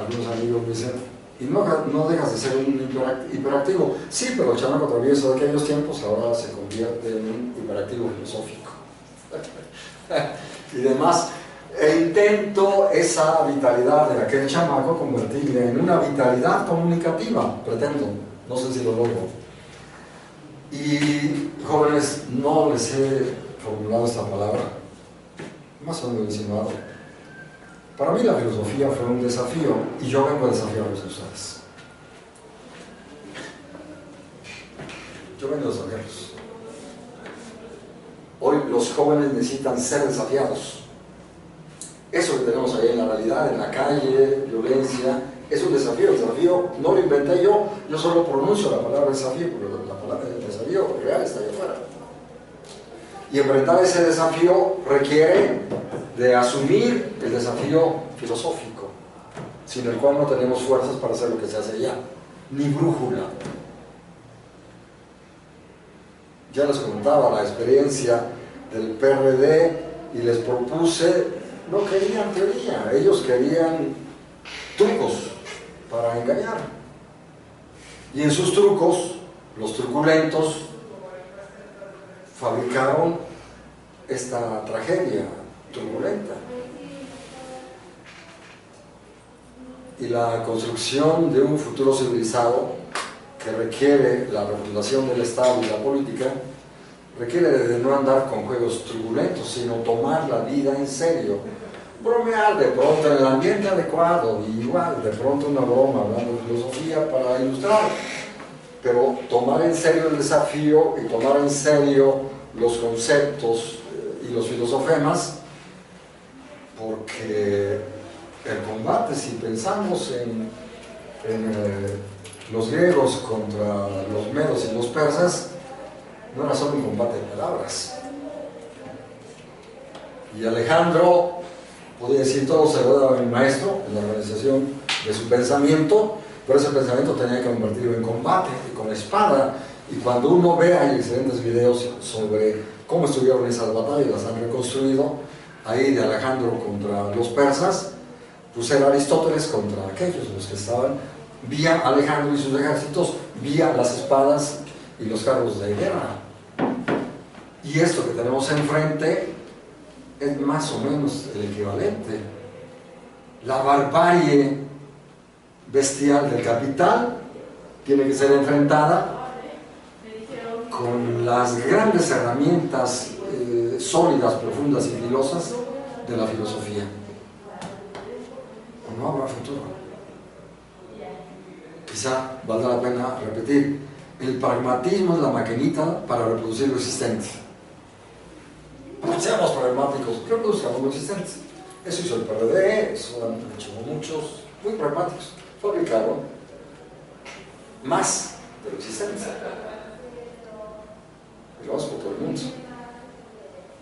algunos amigos me dicen: y no dejas de ser un hiperactivo. Sí, pero el chamaco travieso de aquellos tiempos ahora se convierte en un hiperactivo filosófico y demás. E intento esa vitalidad de aquel chamaco convertirla en una vitalidad comunicativa, pretendo, no sé si lo logro. Y jóvenes, no les he formulado esta palabra, más o menos insinuado. Para mí la filosofía fue un desafío y yo vengo a desafiarlos a ustedes. Yo vengo a desafiarlos. Hoy los jóvenes necesitan ser desafiados. Eso que tenemos ahí en la realidad, en la calle, violencia, es un desafío. El desafío no lo inventé yo solo pronuncio la palabra desafío, porque la palabra desafío real está allá afuera. Y enfrentar ese desafío requiere de asumir el desafío filosófico, sin el cual no tenemos fuerzas para hacer lo que se hace allá, ni brújula. Ya les contaba la experiencia del PRD y les propuse, no querían teoría, ellos querían trucos para engañar. Y en sus trucos, los truculentos fabricaron esta tragedia turbulenta. Y la construcción de un futuro civilizado que requiere la refundación del Estado y la política, requiere de no andar con juegos turbulentos, sino tomar la vida en serio. Bromear de pronto en el ambiente adecuado, y igual, de pronto una broma hablando de filosofía para ilustrar, pero tomar en serio el desafío y tomar en serio los conceptos y los filosofemas, porque el combate, si pensamos en los griegos contra los medos y los persas, no era solo un combate de palabras. Y Alejandro podía decir todo se lo daba a mi maestro en la organización de su pensamiento, pero ese pensamiento tenía que convertirlo en combate y con la espada. Y cuando uno ve, hay excelentes videos sobre cómo estuvieron esas batallas, las han reconstruido ahí de Alejandro contra los persas, pues era Aristóteles contra aquellos, los que estaban vía Alejandro y sus ejércitos, vía las espadas y los carros de guerra. Y esto que tenemos enfrente es más o menos el equivalente. La barbarie bestial del capital tiene que ser enfrentada con las grandes herramientas sólidas, profundas y filosas de la filosofía. O no habrá futuro. Quizá valdrá la pena repetir, el pragmatismo es la maquinita para reproducir lo existente. Seamos pragmáticos, reproduzcamos lo existente. Eso hizo el PRD, eso han hecho muchos, muy pragmáticos. Fabricaron más de lo existente. Y lo vamos por todo el mundo.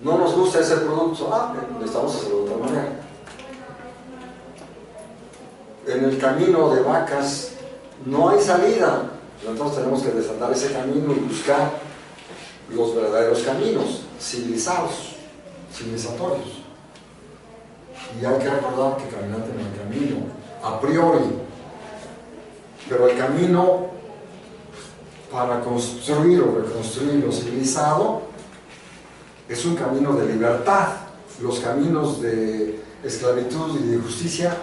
No nos gusta ese producto, necesitamos hacerlo de otra manera. En el camino de vacas no hay salida, entonces tenemos que desandar ese camino y buscar los verdaderos caminos, civilizados, civilizatorios. Y hay que recordar que caminante en el camino, a priori, pero el camino para construir o reconstruir lo civilizado es un camino de libertad. Los caminos de esclavitud y de justicia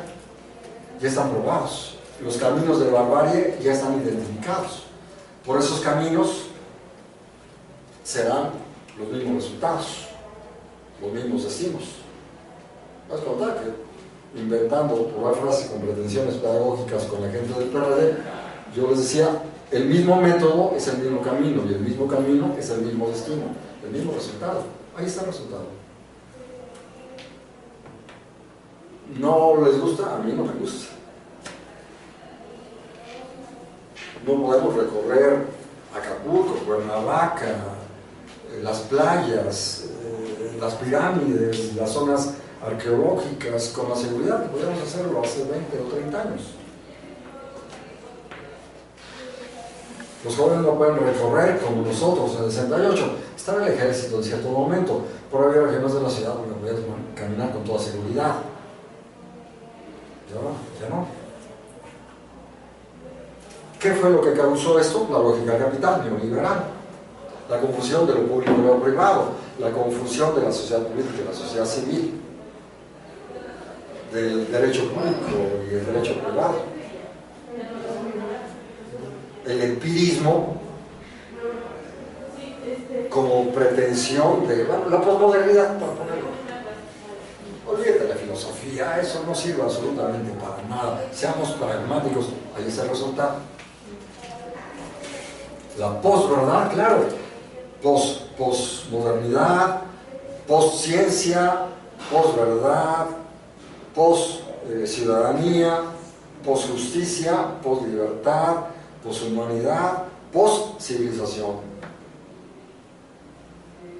ya están probados. Los caminos de barbarie ya están identificados. Por esos caminos serán los mismos resultados, los mismos destinos. Vas a contar que, inventando por frases con pretensiones pedagógicas con la gente del PRD, yo les decía, el mismo método es el mismo camino, y el mismo camino es el mismo destino, el mismo resultado. Ahí está el resultado. ¿No les gusta? A mí no me gusta. No podemos recorrer Acapulco, Cuernavaca, las playas, las pirámides, las zonas arqueológicas con la seguridad que podíamos hacerlo hace 20 o 30 años. Los jóvenes no pueden recorrer como nosotros en el 68. Estaba el ejército en cierto momento, pero había regiones de la ciudad donde podías caminar con toda seguridad. Ya no. ¿Qué fue lo que causó esto? La lógica capital neoliberal. La confusión de lo público y lo privado, la confusión de la sociedad política y la sociedad civil, del derecho público y el derecho privado. El empirismo como pretensión de la posmodernidad, para ponerlo. Olvídate de la filosofía, eso no sirve absolutamente para nada. Seamos pragmáticos, ahí está el resultado. La posverdad, claro, posmodernidad, post-ciencia, post-verdad, post-ciudadanía, post-justicia, post-libertad, post-humanidad, post-civilización.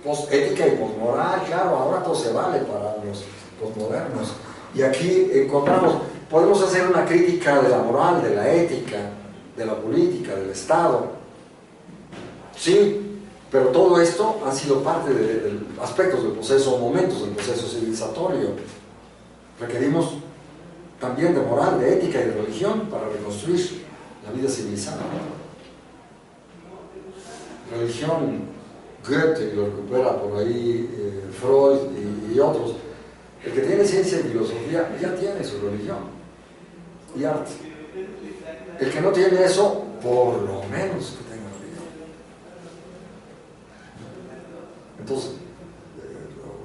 Post-ética y post-moral, claro, ahora todo se vale para los postmodernos. Y aquí encontramos, podemos hacer una crítica de la moral, de la ética, de la política, del Estado. Sí, pero todo esto ha sido parte de aspectos del proceso, momentos del proceso civilizatorio. Requerimos también de moral, de ética y de religión para reconstruir la vida civilizada. Religión, Goethe lo recupera por ahí, Freud y otros. El que tiene ciencia y filosofía ya tiene su religión y arte. El que no tiene eso, por lo menos que tenga religión. Entonces,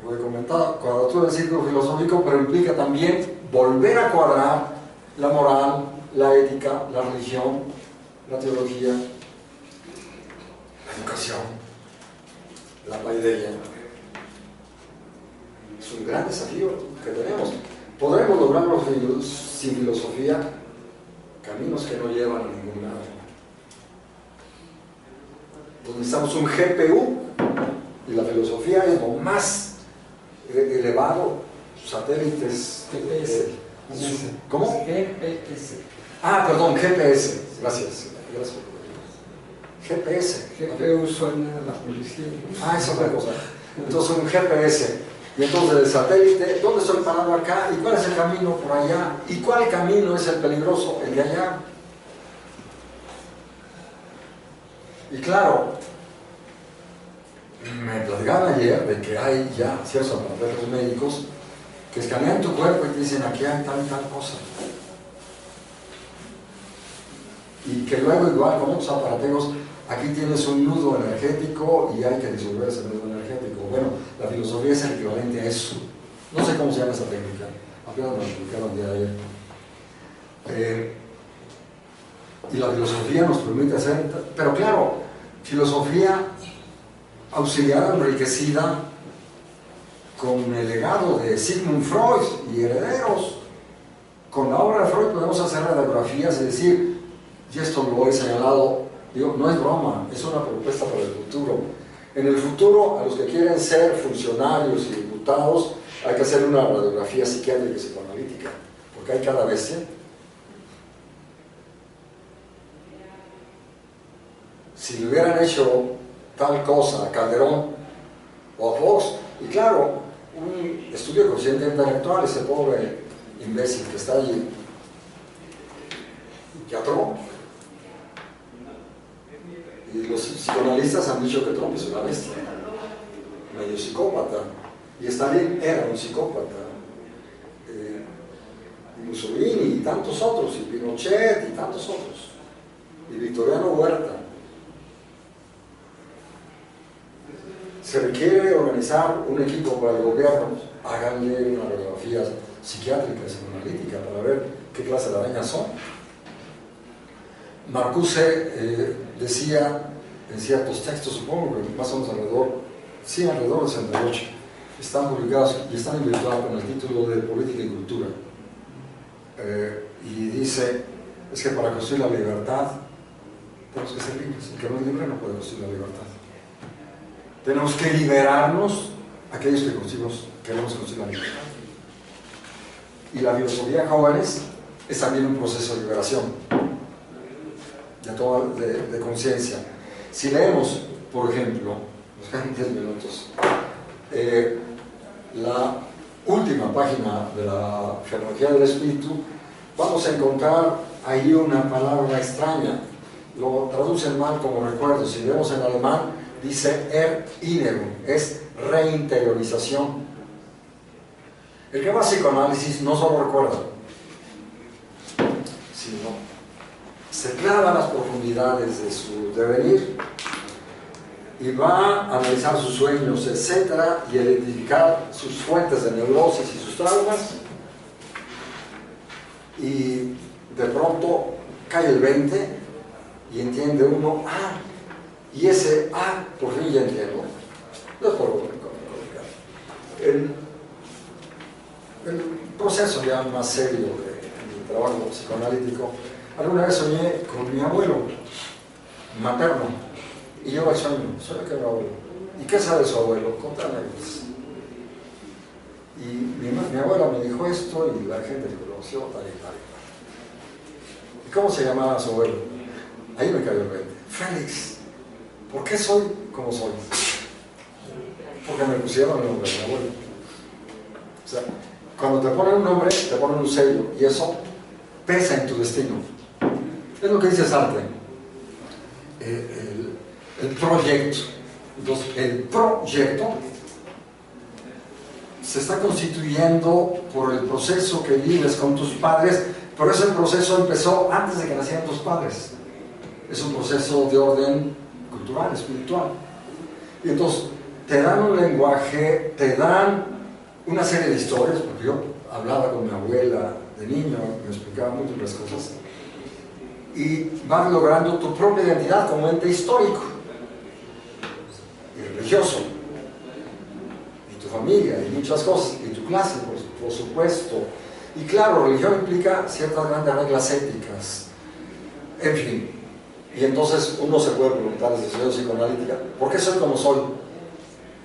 lo he comentado, cuadratura del círculo filosófico, pero implica también volver a cuadrar la moral, la ética, la religión, la teología, la educación, la paideia. Es un gran desafío que tenemos. ¿Podremos lograrlo sin filosofía? Caminos que no llevan a ningún lado. Pues necesitamos un GPU, y la filosofía es lo más elevado, satélites. GPS. ¿Cómo? GPS. Ah, perdón, GPS. Gracias. GPS. GPU suena a la policía. Ah, es otra cosa. Entonces un GPS. Y entonces el satélite, ¿dónde estoy parado acá? ¿Y cuál es el camino por allá? ¿Y cuál camino es el peligroso? El de allá. Y claro, me platicaban ayer de que hay ya ciertos aparatos médicos que escanean tu cuerpo y te dicen aquí hay tal y tal cosa. Y que luego igual con otros aparatos, aquí tienes un nudo energético y hay que disolver ese nudo energético. Bueno, la filosofía es el equivalente a eso. No sé cómo se llama esa técnica, apenas me lo explicaron el día de ayer. Y la filosofía nos permite hacer, pero claro, filosofía auxiliada, enriquecida con el legado de Sigmund Freud y herederos. Con la obra de Freud podemos hacer radiografías y decir, y esto lo he señalado, digo, no es broma, es una propuesta para el futuro. En el futuro, a los que quieren ser funcionarios y diputados, hay que hacer una radiografía psiquiátrica y psicoanalítica, porque hay cada bestia. Si le hubieran hecho tal cosa a Calderón o a Fox, y claro, un estudio de consciente intelectual, ese pobre imbécil que está allí, que a Trump. Y los psicoanalistas han dicho que Trump es una bestia, medio psicópata, y Stalin era un psicópata, y Mussolini y tantos otros, y Pinochet y tantos otros, y Victoriano Huerta. Se requiere organizar un equipo para el gobierno, háganle una radiografía psiquiátrica y psicoanalítica para ver qué clase de arañas son. Marcuse decía en ciertos textos, supongo que más o menos alrededor de 68, están publicados y están en virtual con el título de Política y Cultura. Y dice, es que para construir la libertad tenemos que ser libres, el que no es libre no puede construir la libertad. Tenemos que liberarnos, aquellos que queremos construir la libertad. Y la filosofía de jóvenes es también un proceso de liberación, de conciencia. Si leemos, por ejemplo, nos quedan 10 minutos, la última página de la Fenomenología del Espíritu, vamos a encontrar ahí una palabra extraña. Lo traducen mal como recuerdo. Si vemos en alemán, dice Erinnerung, es reinteriorización. El que va a psicoanálisis no solo recuerda, sino se clava en las profundidades de su devenir y va a analizar sus sueños, etcétera, y a identificar sus fuentes de neurosis y sus traumas, y de pronto cae el 20 y entiende uno, y ese por fin ya entiendo, no es por complicar, el proceso ya más serio de trabajo psicoanalítico, alguna vez soñé con mi abuelo materno, y yo al sueño, soñé que mi abuelo. ¿Y qué sabe su abuelo? Contame, pues. Y mi abuela me dijo esto, y la gente que conoció, tal y tal. ¿Y cómo se llamaba su abuelo? Ahí me cayó el 20. Félix, ¿por qué soy como soy? Porque me pusieron el nombre de mi abuelo. O sea, cuando te ponen un nombre, te ponen un sello, y eso pesa en tu destino. Es lo que dice Sartre. El proyecto. Entonces, el proyecto se está constituyendo por el proceso que vives con tus padres, pero ese proceso empezó antes de que nacieran tus padres. Es un proceso de orden cultural, espiritual. Y entonces, te dan un lenguaje, te dan una serie de historias, porque yo hablaba con mi abuela de niño, me explicaba múltiples cosas, y vas logrando tu propia identidad como ente histórico y religioso, y tu familia, y muchas cosas, y tu clase, por supuesto. Y claro, religión implica ciertas grandes reglas éticas, en fin. Y entonces uno se puede preguntar desde la psicoanalítica, ¿por qué soy como soy?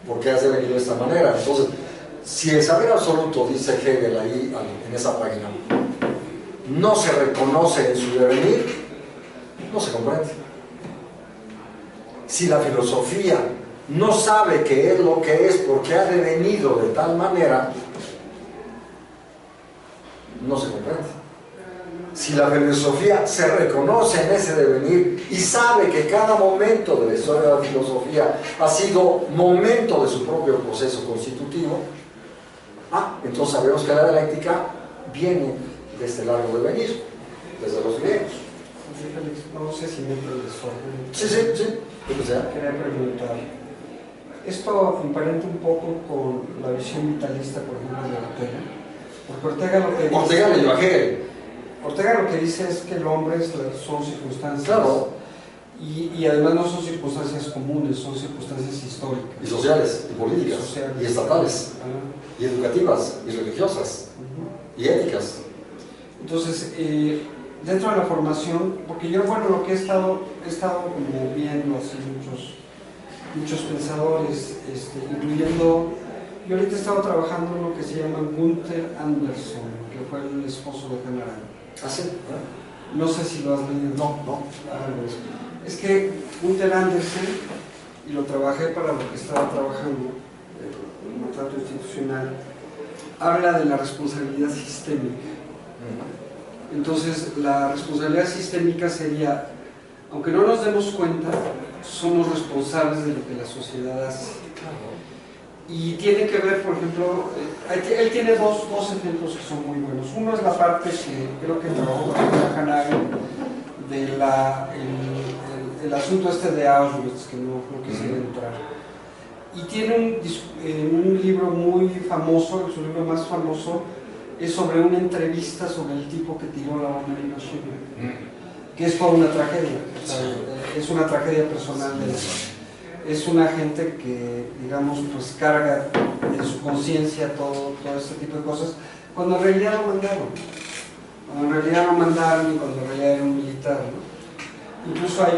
¿Por qué has devenido de esta manera? Entonces, si el saber absoluto, dice Hegel ahí en esa página, no se reconoce en su devenir, no se comprende. Si la filosofía no sabe qué es lo que es porque ha devenido de tal manera, no se comprende. Si la filosofía se reconoce en ese devenir y sabe que cada momento de la historia de la filosofía ha sido momento de su propio proceso constitutivo, entonces sabemos que la dialéctica viene de este largo devenir, desde los griegos. No sé si me entiendes. Sí. Quería preguntar, esto emparenta un poco con la visión vitalista, por ejemplo, de Ortega, porque Ortega lo que dice... Ortega le dio a Hegel. Ortega lo que dice es que el hombre son circunstancias, claro, y además no son circunstancias comunes, son circunstancias históricas. Y sociales, y políticas, y estatales, y educativas, y religiosas, y éticas. Entonces, dentro de la formación, porque yo, bueno, lo que he estado como viendo así muchos pensadores, incluyendo, yo ahorita he estado trabajando en lo que se llama Gunther Anderson, que fue el esposo de Hannah Arendt. ¿Ah, sí? No sé si lo has leído. No. Es que Gunther Anderson, y lo trabajé para lo que estaba trabajando, en el trato institucional, habla de la responsabilidad sistémica. Entonces, la responsabilidad sistémica sería, aunque no nos demos cuenta, somos responsables de lo que la sociedad hace. Y tiene que ver, por ejemplo, él tiene dos ejemplos que son muy buenos. Uno es la parte que creo que trabajó con Hannah Arendt el asunto este de Auschwitz, que no quisiera entrar. Y tiene un libro muy famoso, su libro más famoso, es sobre una entrevista sobre el tipo que tiró la bomba en Hiroshima, que es toda una tragedia, o sea, es una tragedia personal de eso. Es una gente que, digamos, pues carga en su conciencia todo este tipo de cosas, cuando en realidad lo mandaron. Cuando en realidad lo mandaron y cuando en realidad era un militar, ¿no? Incluso hay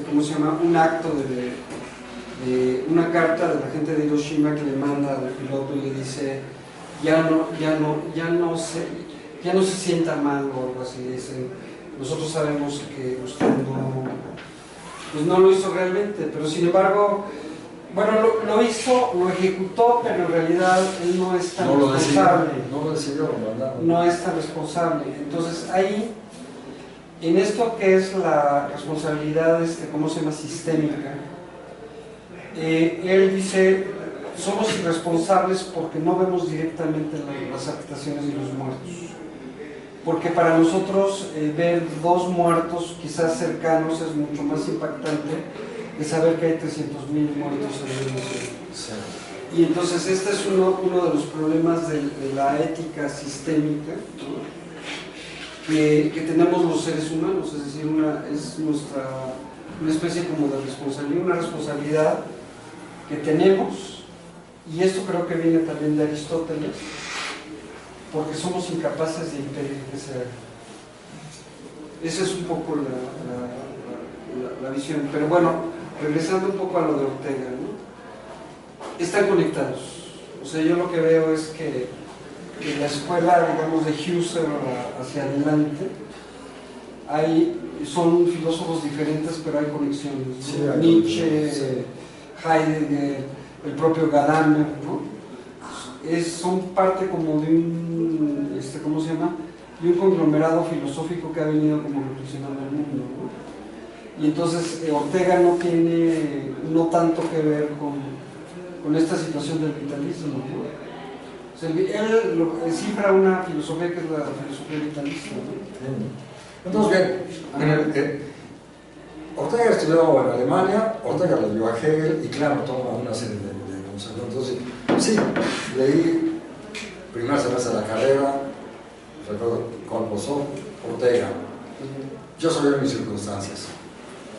¿cómo se llama? Un acto de una carta de la gente de Hiroshima que le manda al piloto y le dice, ya no se sienta mal o algo así. Dice, nosotros sabemos que usted no lo hizo realmente, pero sin embargo, bueno, lo hizo, lo ejecutó, pero en realidad él no es tan responsable. No lo decidió, lo mandaron. No es tan responsable. Entonces ahí, en esto que es la responsabilidad, ¿cómo se llama? Sistémica, él dice, somos irresponsables porque no vemos directamente las afectaciones de los muertos. Porque para nosotros ver dos muertos quizás cercanos es mucho más impactante que saber que hay 300.000 muertos en el mundo. Sí. Y entonces este es uno de los problemas de la ética sistémica, ¿no? que tenemos los seres humanos, es decir, es una especie como de responsabilidad, una responsabilidad que tenemos Y esto creo que viene también de Aristóteles, porque somos incapaces de impedir que se haga. Esa es un poco la visión. Pero bueno, regresando un poco a lo de Ortega, ¿no? Están conectados. O sea, yo lo que veo es que en la escuela, digamos, de Husserl hacia adelante, son filósofos diferentes, pero hay conexiones, ¿no? Sí, hay Nietzsche, conexiones, sí. Heidegger, el propio Gadamer, ¿no? Son parte como de un, ¿cómo se llama? De un conglomerado filosófico que ha venido como reflexionando el mundo, ¿no? Y entonces Ortega no tiene tanto que ver con esta situación del vitalismo, ¿no? O sea, él cifra una filosofía que es la filosofía vitalista, ¿no? Entonces, bien, Ortega estudió en Alemania, Ortega le dio a Hegel y claro, toma una serie de conceptos. Entonces, sí, leí primer semestre de la carrera, recuerdo con el profesor Ortega. Yo sabía mis circunstancias.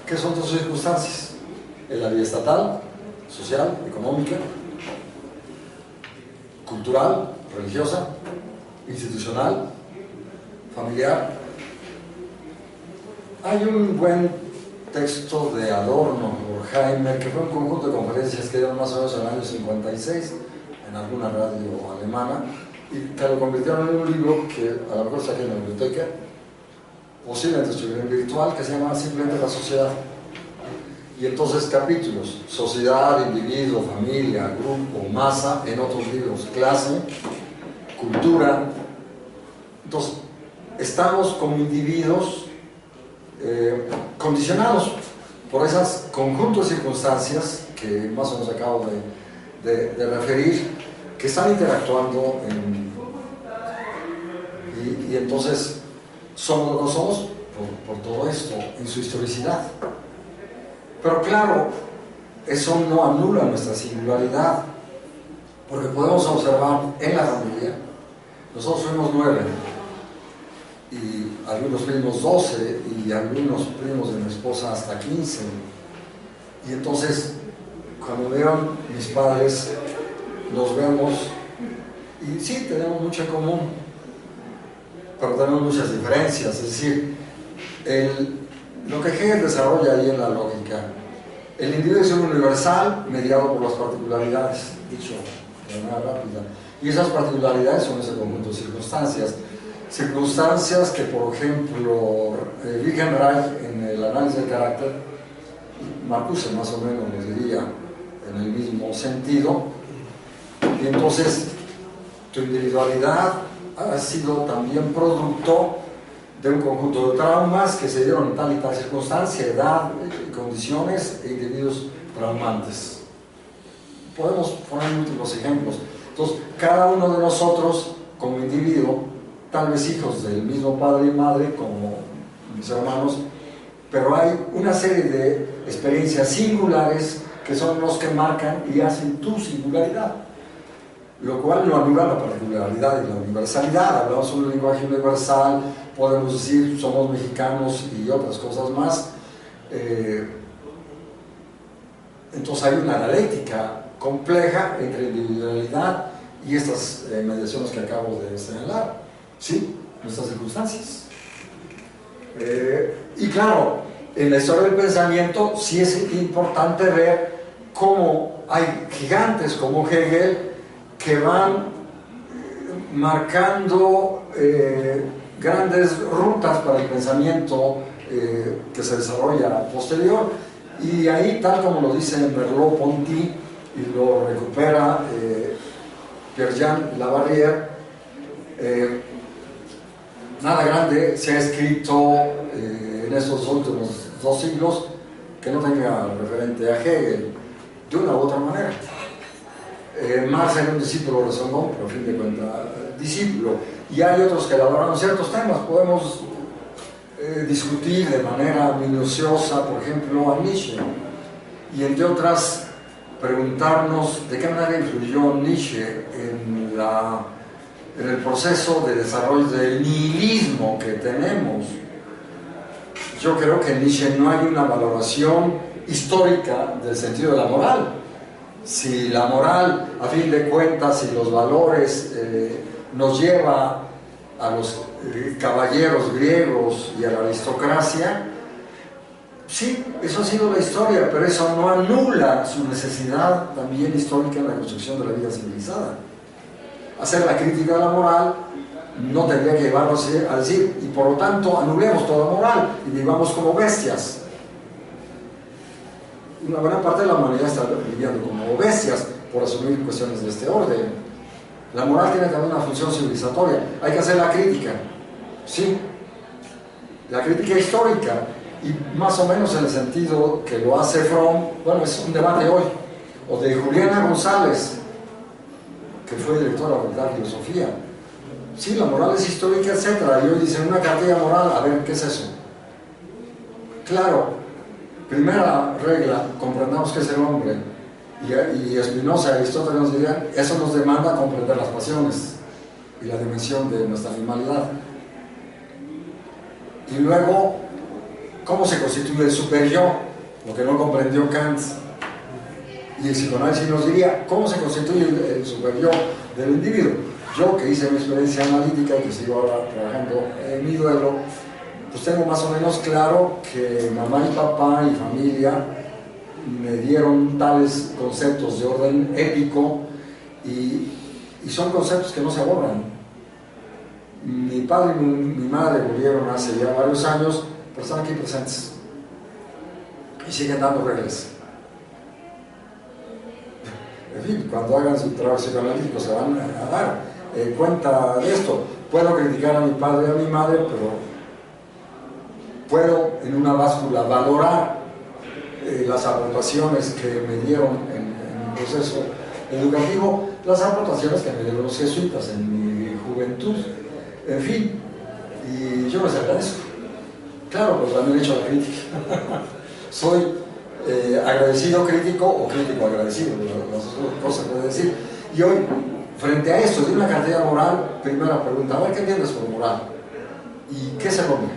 ¿Qué son tus circunstancias? En la vida estatal, social, económica, cultural, religiosa, institucional, familiar. Hay un buen texto de Adorno por Heimer, que fue un conjunto de conferencias que dieron más o menos en el año 56 en alguna radio alemana y que lo convirtieron en un libro que a lo mejor saqué en la biblioteca, posiblemente estuviera en virtual, que se llama simplemente La Sociedad. Y entonces capítulos: sociedad, individuo, familia, grupo, masa, en otros libros, clase, cultura. Entonces, estamos como individuos condicionados por esos conjuntos de circunstancias que más o menos acabo de referir, que están interactuando y entonces somos lo que somos por todo esto, en su historicidad. Pero claro, eso no anula nuestra singularidad, porque podemos observar en la familia, nosotros fuimos 9, y algunos primos 12, y algunos primos de mi esposa hasta 15. Y entonces, cuando vieron mis padres, los vemos, y sí, tenemos mucho en común, pero tenemos muchas diferencias. Es decir, lo que Hegel desarrolla ahí en la lógica, el individuo es un universal mediado por las particularidades, dicho de manera rápida, y esas particularidades son ese conjunto de circunstancias que, por ejemplo, Wittgenstein en el análisis del carácter, Marcuse más o menos lo diría en el mismo sentido. Y entonces tu individualidad ha sido también producto de un conjunto de traumas que se dieron en tal y tal circunstancia, edad, condiciones e individuos traumantes. Podemos poner múltiples ejemplos. Entonces, cada uno de nosotros como individuo, tal vez hijos del mismo padre y madre como mis hermanos, pero hay una serie de experiencias singulares que son los que marcan y hacen tu singularidad, lo cual no anula la particularidad y la universalidad. Hablamos de un lenguaje universal, podemos decir somos mexicanos y otras cosas más. Entonces hay una dialéctica compleja entre individualidad y estas mediaciones que acabo de señalar, ¿sí? Nuestras circunstancias. Y claro, en la historia del pensamiento sí es importante ver cómo hay gigantes como Hegel que van marcando grandes rutas para el pensamiento que se desarrolla posterior, y ahí, tal como lo dice Merleau-Ponty y lo recupera Pierre-Jean Labarrière, nada grande se ha escrito en estos últimos 2 siglos que no tenga referente a Hegel de una u otra manera. Marx era un discípulo de Rassonneau, pero a fin de cuentas discípulo, y hay otros que elaboraron ciertos temas. Podemos discutir de manera minuciosa, por ejemplo, a Nietzsche, y entre otras preguntarnos de qué manera influyó Nietzsche en el proceso de desarrollo del nihilismo que tenemos. Yo creo que en Nietzsche no hay una valoración histórica del sentido de la moral, si la moral, a fin de cuentas, si los valores nos lleva a los caballeros griegos y a la aristocracia, sí, eso ha sido la historia, pero eso no anula su necesidad también histórica en la construcción de la vida civilizada. Hacer la crítica de la moral no tendría que llevarnos a decir, y por lo tanto anulemos toda moral y vivamos como bestias. Una buena parte de la humanidad está viviendo como bestias por asumir cuestiones de este orden. La moral tiene también una función civilizatoria. Hay que hacer la crítica, sí, la crítica histórica, y más o menos en el sentido que lo hace Fromm. Bueno, es un debate hoy, o de Juliana González, que fue directora de la filosofía. Sí, la moral es histórica, etc. Y hoy dicen una cartilla moral, a ver, ¿qué es eso? Claro, primera regla, comprendamos qué es el hombre. Y Spinoza y Aristóteles nos dirían, eso nos demanda comprender las pasiones y la dimensión de nuestra animalidad. Y luego, ¿cómo se constituye el superyo? Lo que no comprendió Kant. Y el psicoanálisis nos diría, ¿cómo se constituye el superyo del individuo? Yo, que hice mi experiencia analítica y que sigo ahora trabajando en mi duelo, pues tengo más o menos claro que mamá y papá y familia me dieron tales conceptos de orden épico y son conceptos que no se borran. Mi padre y mi madre murieron hace ya varios años, pero están aquí presentes y siguen dando reglas. En fin, cuando hagan su trabajo psicoanalítico se van a dar cuenta de esto. Puedo criticar a mi padre y a mi madre, pero puedo en una báscula valorar las aportaciones que me dieron en el proceso educativo, las aportaciones que me dieron los jesuitas en mi juventud, en fin, y yo les agradezco. Claro, pues también he hecho la crítica. Soy agradecido crítico o crítico agradecido, las dos cosas puedo decir. Y hoy, frente a esto de una cartilla moral, primera pregunta, a ver, ¿qué entiendes por moral? ¿Y qué es el hombre?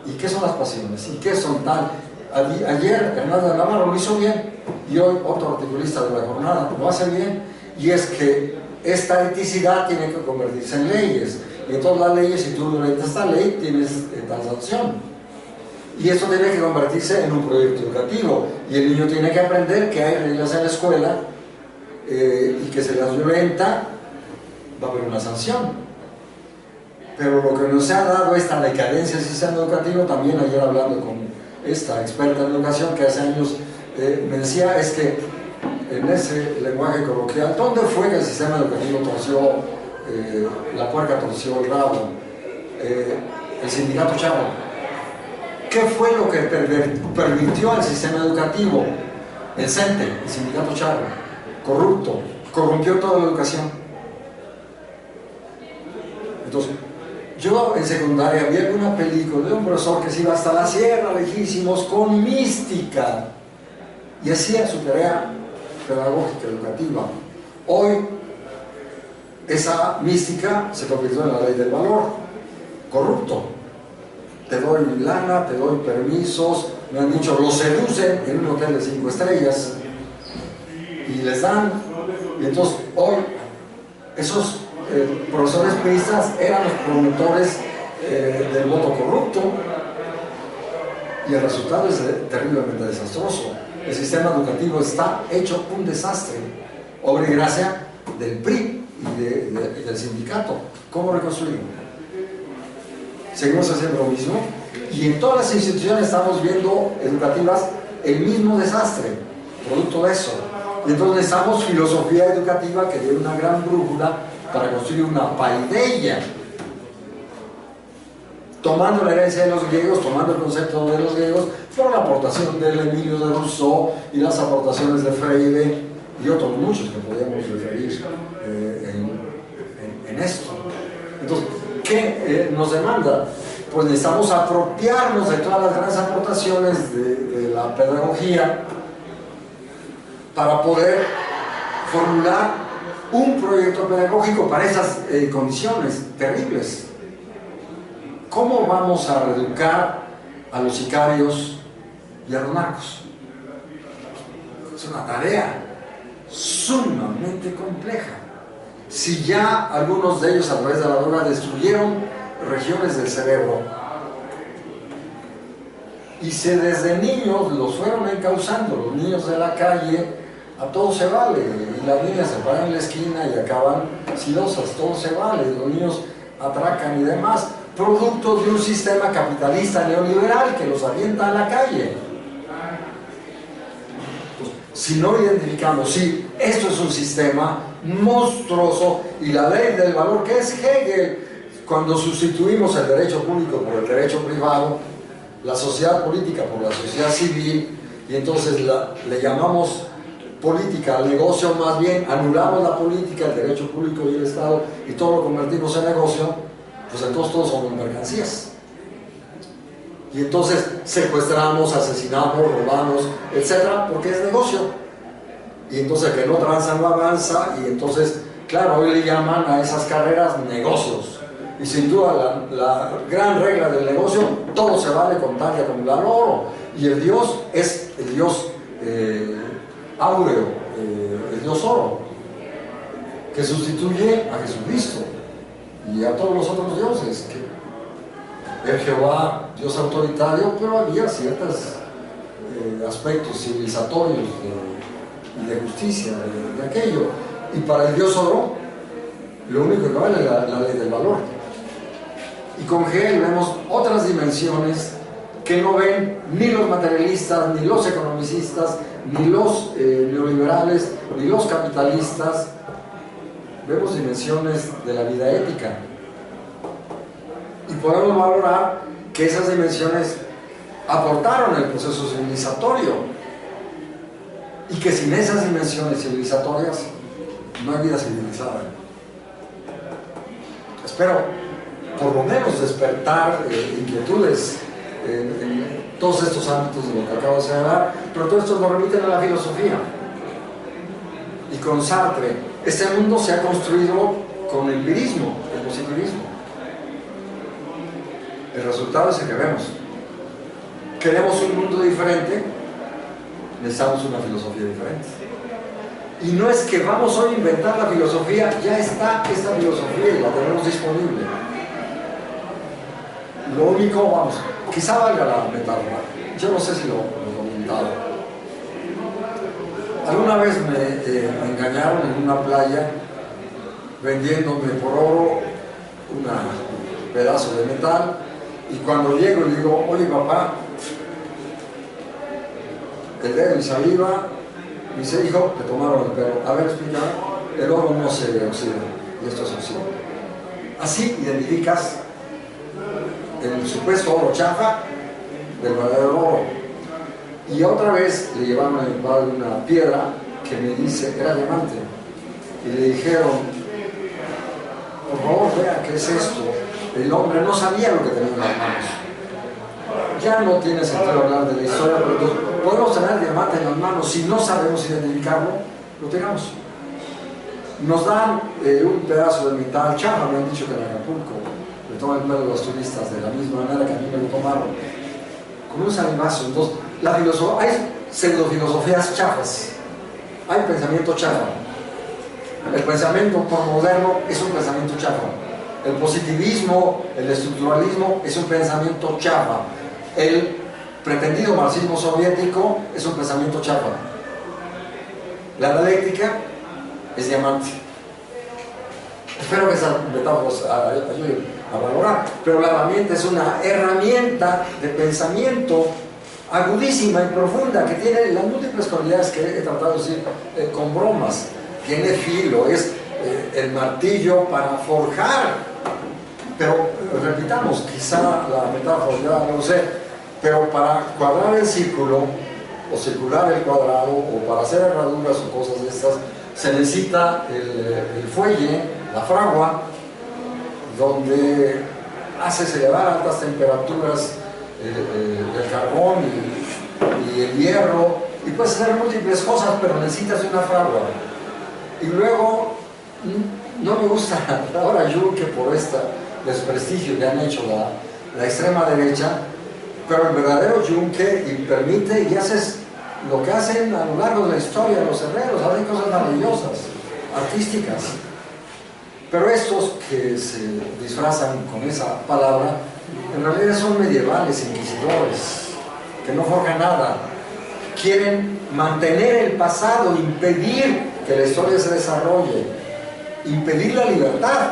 ¿Y qué son las pasiones? ¿Y qué son tal? Ayer Hernando de Navarro lo hizo bien y hoy otro articulista de la jornada lo hace bien, y es que esta eticidad tiene que convertirse en leyes, y en todas las leyes, si tú lees esta ley, tienes tal sanción, y esto tiene que convertirse en un proyecto educativo, y el niño tiene que aprender que hay reglas en la escuela y que se las violenta va a haber una sanción. Pero lo que nos ha dado esta decadencia del sistema educativo, también ayer hablando con esta experta en educación que hace años me decía, es que en ese lenguaje coloquial, ¿dónde fue que el sistema educativo torció, la puerca torció el rabo? El sindicato Chavo. ¿Qué fue lo que permitió al sistema educativo? El CENTE, el sindicato Chavo, corrupto, corrompió toda la educación. Entonces, yo en secundaria vi una película de un profesor que se iba hasta la sierra, lejísimos, con mística, y hacía su tarea pedagógica, educativa. Hoy, esa mística se convirtió en la ley del valor, corrupto. Te doy lana, te doy permisos, me han dicho, los seducen en un hotel de 5 estrellas, y les dan, y entonces hoy, esos profesores priistas eran los promotores del voto corrupto, y el resultado es terriblemente desastroso. El sistema educativo está hecho un desastre, obra y gracia del PRI y del sindicato. ¿Cómo reconstruirlo? Seguimos haciendo lo mismo, y en todas las instituciones estamos viendo educativas el mismo desastre, producto de eso. Y entonces necesitamos filosofía educativa que dé una gran brújula para construir una paideia, tomando la herencia de los griegos, tomando el concepto de los griegos, por la aportación del Emilio de Rousseau y las aportaciones de Freire y otros muchos que podríamos referir en esto. Entonces, ¿qué nos demanda? Pues necesitamos apropiarnos de todas las grandes aportaciones de la pedagogía para poder formular un proyecto pedagógico para esas condiciones terribles. ¿Cómo vamos a reeducar a los sicarios y a los narcos? Es una tarea. sumamente compleja. Si ya algunos de ellos a través de la droga destruyeron regiones del cerebro y se desde niños los fueron encauzando, los niños de la calle, a todo se vale, y las niñas se paran en la esquina y acaban sidosas, todo se vale, los niños atracan y demás, producto de un sistema capitalista neoliberal que los avienta a la calle. Pues, si no identificamos, sí, esto es un sistema monstruoso, y la ley del valor, que es Hegel, cuando sustituimos el derecho público por el derecho privado, la sociedad política por la sociedad civil, y entonces le llamamos política al negocio, más bien anulamos la política, el derecho público y el Estado, y todo lo convertimos en negocio, pues entonces todos somos mercancías. Y entonces secuestramos, asesinamos, robamos, etcétera, porque es negocio. Y entonces el que no tranza no avanza, y entonces, claro, hoy le llaman a esas carreras negocios. Y sin duda la gran regla del negocio, todo se vale con tal y acumular oro. Y el Dios es el Dios áureo, el Dios oro, que sustituye a Jesucristo y a todos los otros dioses. El Jehová, Dios autoritario, pero había ciertos aspectos civilizatorios de justicia, de aquello. Y para el Dios oro, lo único que vale es la ley del valor. Y con Hegel vemos otras dimensiones que no ven ni los materialistas, ni los economicistas, ni los neoliberales, ni los capitalistas. Vemos dimensiones de la vida ética. Y podemos valorar que esas dimensiones aportaron el proceso civilizatorio. Y que sin esas dimensiones civilizatorias no hay vida civilizada. Espero por lo menos despertar inquietudes en todos estos ámbitos de lo que acabo de señalar, pero todo esto nos remite a la filosofía. Y con Sartre, este mundo se ha construido con el empirismo, el positivismo. El resultado es el que vemos. Queremos un mundo diferente, necesitamos una filosofía diferente. Y no es que vamos hoy a inventar la filosofía, ya está esta filosofía y la tenemos disponible. Lo único, vamos, quizá valga la metáfora, yo no sé si lo he comentado. Alguna vez me engañaron en una playa vendiéndome por oro un pedazo de metal, y cuando llego y digo, oye papá, el dedo y saliva, me dice, hijo, te tomaron el pelo. A ver, explica, el oro no se oxida, y esto es oxida. Así identificas el supuesto oro chafa del verdadero oro. Y otra vez le llevaron a mi padre una piedra que me dice, era diamante, y le dijeron, por favor vea qué es esto. El hombre no sabía lo que tenía en las manos. Ya no tiene sentido hablar de la historia, pero podemos tener diamante en las manos, si no sabemos identificarlo, lo tiramos. Nos dan un pedazo de metal chafa, me han dicho que en Acapulco le toman el pelo a los turistas de la misma manera que a mí me lo tomaron, con un salivazo. Entonces, hay pseudofilosofías chafas, hay pensamiento chafa. El pensamiento postmoderno es un pensamiento chafa. El positivismo, el estructuralismo es un pensamiento chafa. El pretendido marxismo soviético es un pensamiento chafa. La dialéctica es diamante. Espero que esas metáforas ayuden a valorar, pero la herramienta es una herramienta de pensamiento agudísima y profunda, que tiene las múltiples cualidades que he tratado de decir con bromas. Tiene filo, es el martillo para forjar, pero repitamos, quizá la metáfora ya no lo sé, pero para cuadrar el círculo o circular el cuadrado, o para hacer herraduras o cosas de estas, se necesita el fuelle, la fragua, donde haces elevar a altas temperaturas el carbón y el hierro, y puedes hacer múltiples cosas, pero necesitas una fragua. Y luego, no me gusta ahora Yunque por este desprestigio que han hecho la extrema derecha, pero el verdadero Yunque, y permite, y haces lo que hacen a lo largo de la historia los herreros, hacen cosas maravillosas, artísticas. Pero estos que se disfrazan con esa palabra, en realidad son medievales, inquisidores, que no forjan nada. Quieren mantener el pasado, impedir que la historia se desarrolle, impedir la libertad.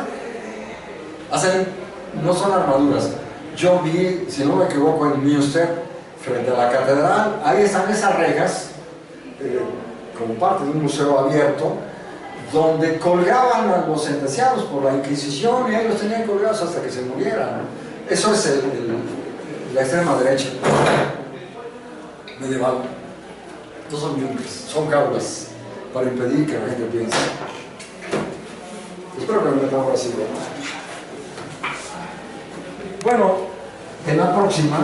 No son armaduras. Yo vi, si no me equivoco, en Münster, frente a la catedral, ahí están esas rejas, como parte de un museo abierto, donde colgaban a los sentenciados por la Inquisición, y ahí los tenían colgados hasta que se murieran. Eso es la extrema derecha medieval. No son yunques, son jaulas para impedir que la gente piense. Espero que me metáfora así. Bueno, en la próxima